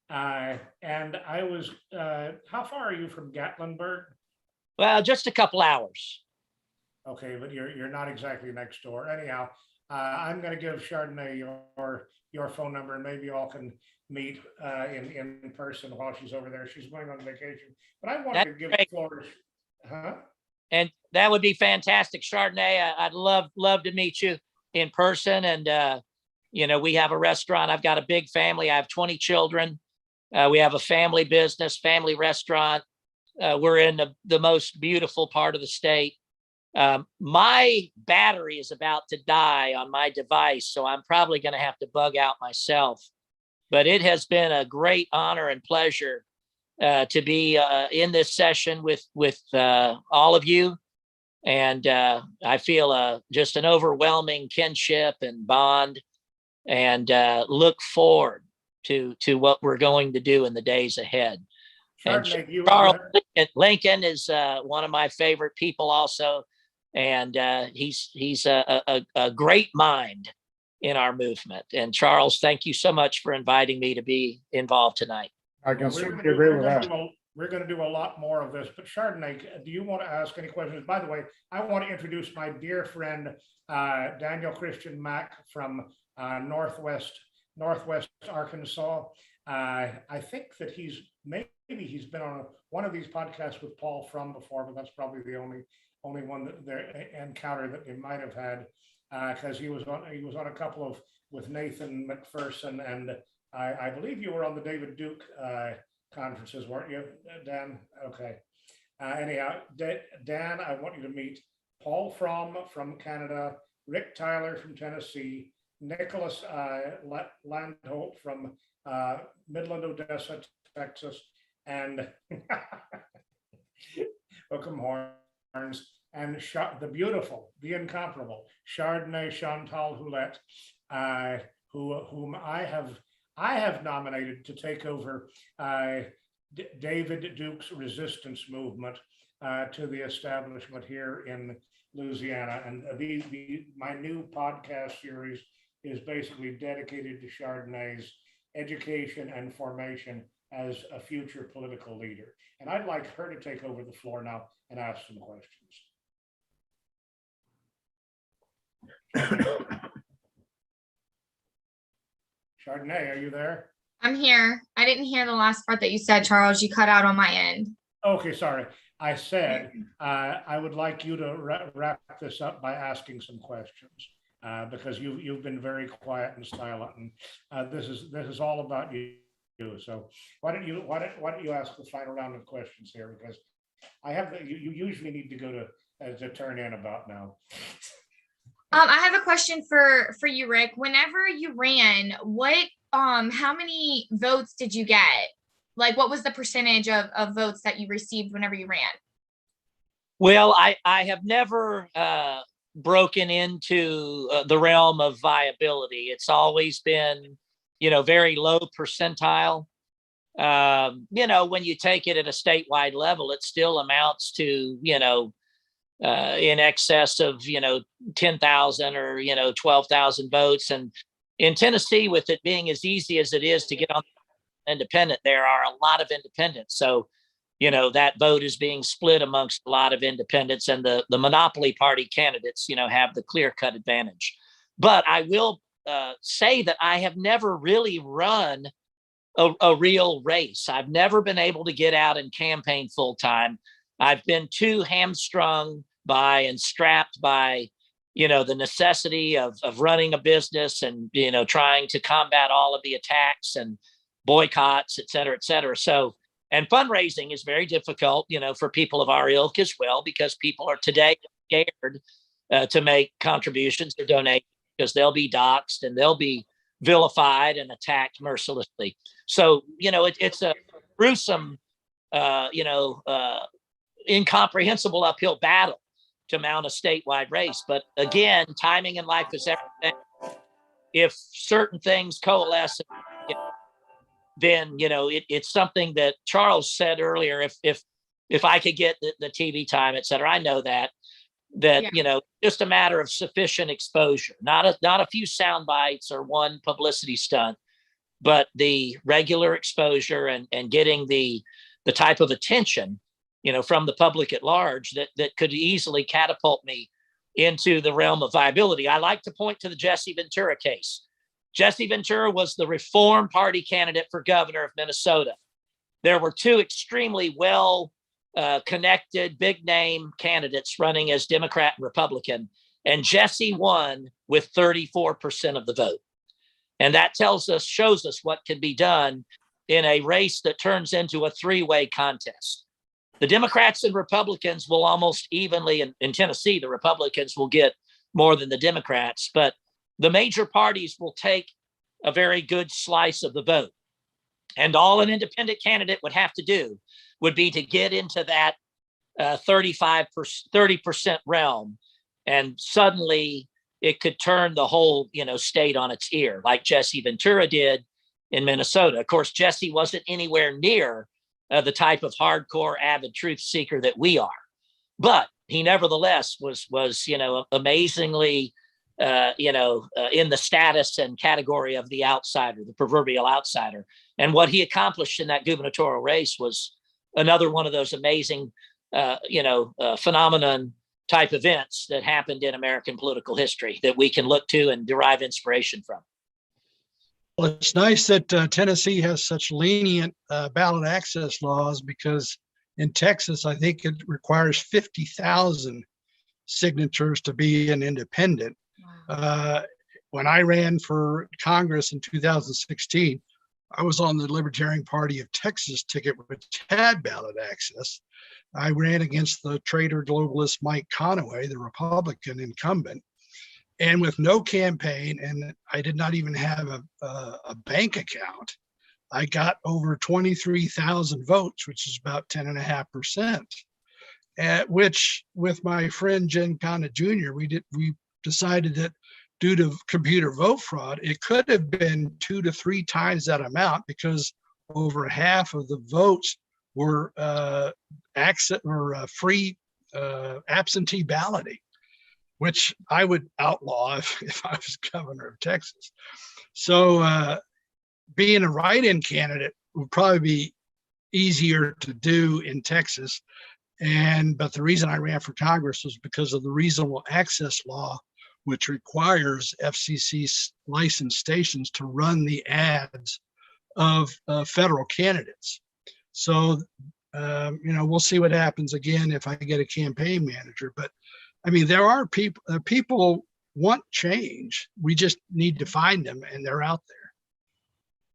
And I was, how far are you from Gatlinburg? Well, just a couple hours. Okay, but you're not exactly next door. Anyhow, I'm going to give Chardonnay your phone number, and maybe y'all can meet in person while she's over there. She's going on vacation, but I wanted to give Flores, and that would be fantastic, Chardonnay. I'd love to meet you in person. And we have a restaurant. I've got a big family. I have 20 children. We have a family business, family restaurant. We're in the most beautiful part of the state. My battery is about to die on my device, so I'm probably going to have to bug out myself. But it has been a great honor and pleasure to be in this session with all of you. And I feel just an overwhelming kinship and bond, and look forward to what we're going to do in the days ahead. Chardonnay, Charles Lincoln is one of my favorite people also. And he's a great mind in our movement. And Charles, thank you so much for inviting me to be involved tonight. I can certainly agree with that. We're going to do a lot more of this, but Chardonnay, do you want to ask any questions? By the way, I want to introduce my dear friend, Daniel Christian Mack from Northwest Arkansas. I think that he's been on one of these podcasts with Paul Fromm before, but that's probably the only one that they encounter that they might have had, because he was on a couple of with Nathan McPherson, and I believe you were on the David Duke conferences, weren't you, Dan? Okay. Anyhow, Dan, I want you to meet Paul Fromm from Canada, Rick Tyler from Tennessee, Nicholas Landholdt from Midland-Odessa, Texas, and Ocoee, and the beautiful, the incomparable Chardonnay Chantel Houlette, whom I have nominated to take over David Duke's resistance movement to the establishment here in Louisiana. And my new podcast series is basically dedicated to Chardonnay's education and formation as a future political leader. And I'd like her to take over the floor now and ask some questions. Chardonnay, are you there? I'm here. I didn't hear the last part that you said, Charles. You cut out on my end. Okay, sorry. I said I would like you to wrap this up by asking some questions, because you've been very quiet and silent, and this is all about you. So why don't you ask the final round of questions here, because you usually need to go to turn in about now. I have a question for you, Rick. Whenever you ran, how many votes did you get? Like, what was the percentage of votes that you received whenever you ran? Well, I have never broken into the realm of viability. It's always been, very low percentile. When you take it at a statewide level, it still amounts to, in excess of 10,000 or 12,000 votes. And in Tennessee, with it being as easy as it is to get on independent, there are a lot of independents. So that vote is being split amongst a lot of independents, and the monopoly party candidates have the clear-cut advantage. But I will say that I have never really run a real race. I've never been able to get out and campaign full time. I've been too hamstrung by and strapped by the necessity of running a business and, trying to combat all of the attacks and boycotts, et cetera, et cetera. So, and fundraising is very difficult, for people of our ilk as well, because people are today scared to make contributions or donate because they'll be doxxed and they'll be vilified and attacked mercilessly. So, it's a gruesome, incomprehensible uphill battle to mount a statewide race. But again, timing in life is everything. If certain things coalesce, then it's something that Charles said earlier. If I could get the TV time, et cetera, I know that just a matter of sufficient exposure, not a few sound bites or one publicity stunt, but the regular exposure and getting the type of attention, from the public at large that could easily catapult me into the realm of viability. I like to point to the Jesse Ventura case. Jesse Ventura was the Reform Party candidate for governor of Minnesota. There were two extremely well connected, big name candidates running as Democrat and Republican, and Jesse won with 34% of the vote. And that shows us what can be done in a race that turns into a three-way contest. The Democrats and Republicans will almost evenly, in Tennessee, the Republicans will get more than the Democrats, but the major parties will take a very good slice of the vote. And all an independent candidate would have to do would be to get into that 30% realm. And suddenly it could turn the whole, state on its ear, like Jesse Ventura did in Minnesota. Of course, Jesse wasn't anywhere near the type of hardcore avid truth seeker that we are, but he nevertheless was amazingly in the status and category of the outsider, the proverbial outsider. And what he accomplished in that gubernatorial race was another one of those amazing phenomenon type events that happened in American political history that we can look to and derive inspiration from. Well, it's nice that Tennessee has such lenient ballot access laws, because in Texas, I think it requires 50,000 signatures to be an independent. Wow. When I ran for Congress in 2016, I was on the Libertarian Party of Texas ticket, which had ballot access. I ran against the traitor globalist Mike Conaway, the Republican incumbent, and with no campaign, and I did not even have a bank account, I got over 23,000 votes, which is about 10.5%. Which, with my friend Jen Conner Jr., we decided that due to computer vote fraud, it could have been 2 to 3 times that amount, because over half of the votes were free absentee balloting, which I would outlaw if I was governor of Texas. So being a write-in candidate would probably be easier to do in Texas. But the reason I ran for Congress was because of the reasonable access law, which requires FCC licensed stations to run the ads of federal candidates. So, we'll see what happens again if I get a campaign manager. But I mean, there are people want change. We just need to find them, and they're out there.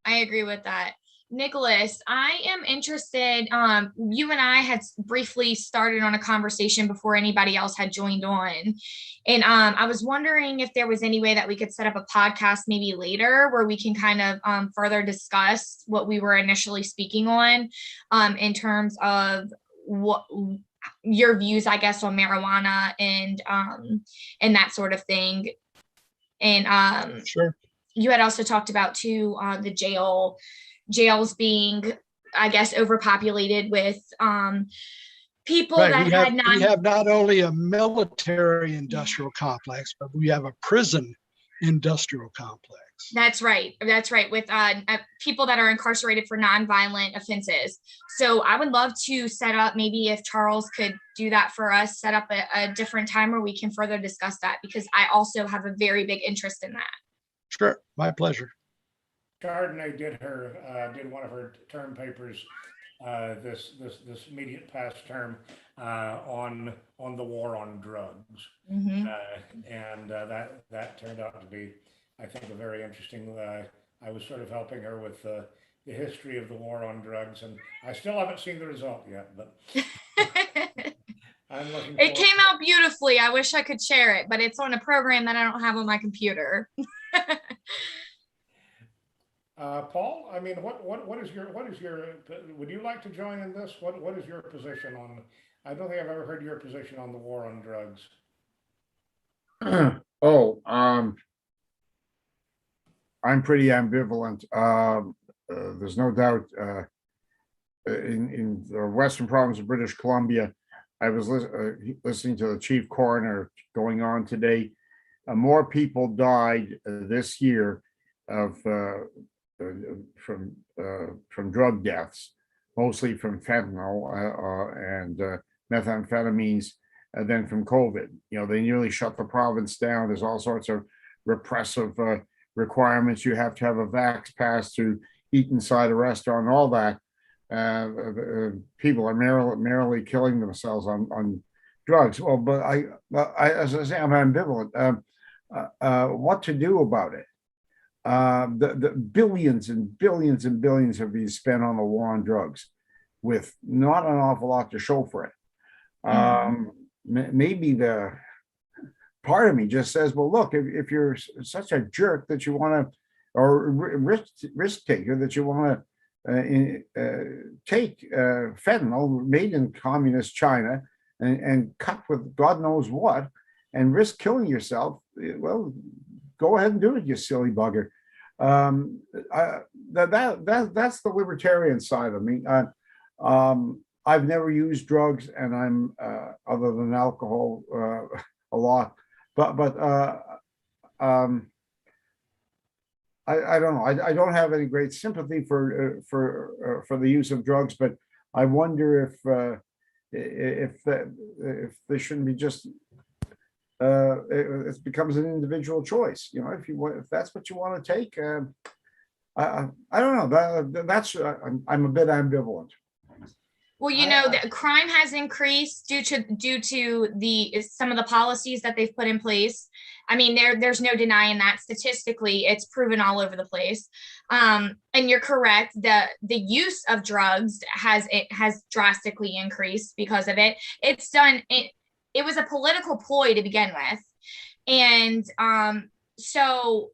I agree with that. Nicholas, I am interested. You and I had briefly started on a conversation before anybody else had joined on. And I was wondering if there was any way that we could set up a podcast maybe later where we can kind of further discuss what we were initially speaking on in terms of what your views, I guess, on marijuana and that sort of thing. And sure. You had also talked about too the jails being, I guess, overpopulated with people right. that we have not only a military industrial complex, but we have a prison industrial complex. That's right. With people that are incarcerated for nonviolent offenses. So I would love to set up, maybe if Charles could do that for us, set up a different time where we can further discuss that, because I also have a very big interest in that. Sure, my pleasure. Chardonnay did one of her term papers this immediate past term on the war on drugs. Mhm. And that turned out to be, I think, a very interesting. I was sort of helping her with the history of the war on drugs, and I still haven't seen the result yet, but I'm looking It forward. came out beautifully. I wish I could share it, but it's on a program that I don't have on my computer. Paul, I mean, what is your would you like to join in this? What is your position on? I don't think I've ever heard your position on the war on drugs. Oh, I'm pretty ambivalent. There's no doubt. In the western province of British Columbia, I was listening to the chief coroner going on today. More people died this year of from drug deaths, mostly from fentanyl and methamphetamines, than from COVID. You know, they nearly shut the province down. There's all sorts of repressive requirements. You have to have a vax pass to eat inside a restaurant, all that. People are merrily killing themselves on drugs. Well, but I as I say, I'm ambivalent. What to do about it? The billions and billions and billions have been spent on the war on drugs, with not an awful lot to show for it. Maybe the part of me just says, well, look, if you're such a jerk that you want to, or risk taker that you want to take fentanyl made in communist China and cut with God knows what and risk killing yourself, well, go ahead and do it, you silly bugger. That's the libertarian side of me. I've never used drugs, and I'm other than alcohol a lot, but I don't know. I don't have any great sympathy for the use of drugs, but I wonder if there shouldn't be just it becomes an individual choice. You know, if that's what you want to take, I don't know. That's I'm a bit ambivalent. Well, you know, the crime has increased due to some of the policies that they've put in place. I mean, there's no denying that. Statistically, it's proven all over the place. And you're correct. The use of drugs has drastically increased because of it. It was a political ploy to begin with, and so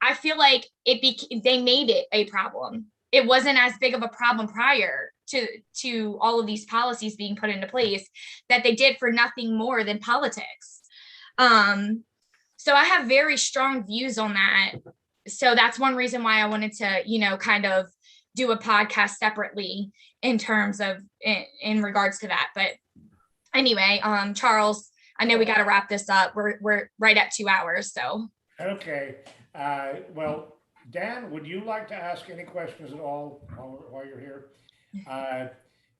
I feel like they made it a problem. It wasn't as big of a problem prior to all of these policies being put into place that they did for nothing more than politics. So I have very strong views on that. So that's one reason why I wanted to, you know, kind of do a podcast separately in terms of in regards to that. But anyway, Charles, I know we got to wrap this up. We're right at 2 hours. So okay. Well, Dan, would you like to ask any questions at all while you're here?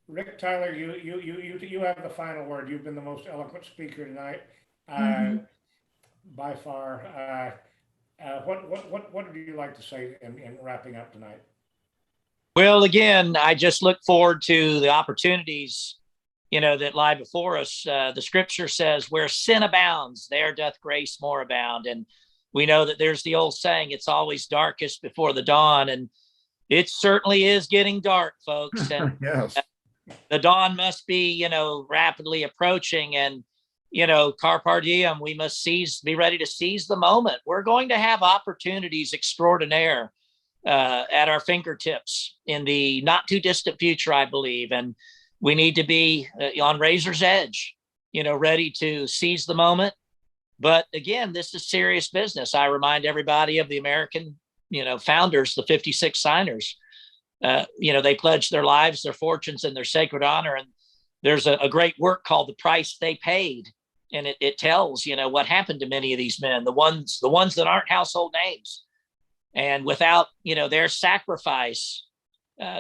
Rick Tyler, you have the final word. You've been the most eloquent speaker tonight, by far. What would you like to say in wrapping up tonight? Well, again, I just look forward to the opportunities, you know, that lie before us. The scripture says, where sin abounds, there doth grace more abound. And we know that there's the old saying, it's always darkest before the dawn. And it certainly is getting dark, folks. And Yes. The dawn must be, you know, rapidly approaching. And, you know, carpe diem, we must be ready to seize the moment. We're going to have opportunities extraordinaire at our fingertips in the not too distant future, I believe. And we need to be on razor's edge, you know, ready to seize the moment. But again, this is serious business. I remind everybody of the American, you know, founders, the 56 signers. You know, they pledged their lives, their fortunes, and their sacred honor. And there's a great work called The Price They Paid. And it tells, you know, what happened to many of these men, the ones that aren't household names. And without, you know, their sacrifice,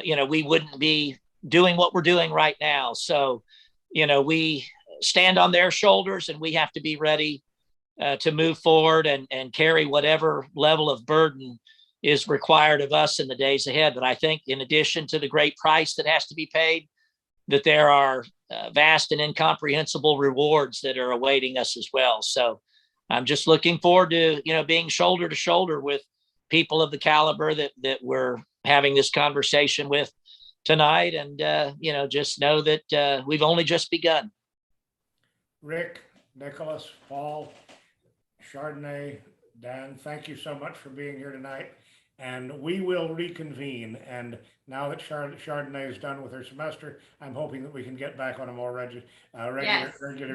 you know, we wouldn't be doing what we're doing right now. So, you know, we stand on their shoulders, and we have to be ready to move forward and carry whatever level of burden is required of us in the days ahead. But I think in addition to the great price that has to be paid, that there are vast and incomprehensible rewards that are awaiting us as well. So I'm just looking forward to, being shoulder to shoulder with people of the caliber that we're having this conversation with tonight. And, just know that we've only just begun. Rick, Nicholas, Paul, Chardonnay, Dan, thank you so much for being here tonight. And we will reconvene. And now that Chardonnay is done with her semester, I'm hoping that we can get back on a more regular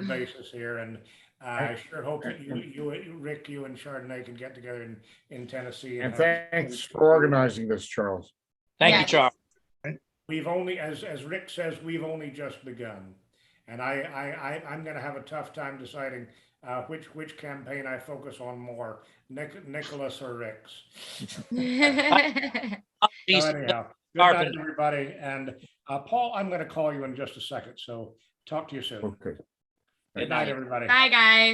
basis here. And I sure hope that you, Rick, you and Chardonnay can get together in Tennessee. And thanks for organizing this, Charles. Thank you, Charles. We've only, as Rick says, we've only just begun. And I'm going to have a tough time deciding which campaign I focus on more, Nicholas or Rick's. So anyhow, good night, everybody. And Paul, I'm going to call you in just a second. So talk to you soon. Okay. Good night, everybody. Bye, guys.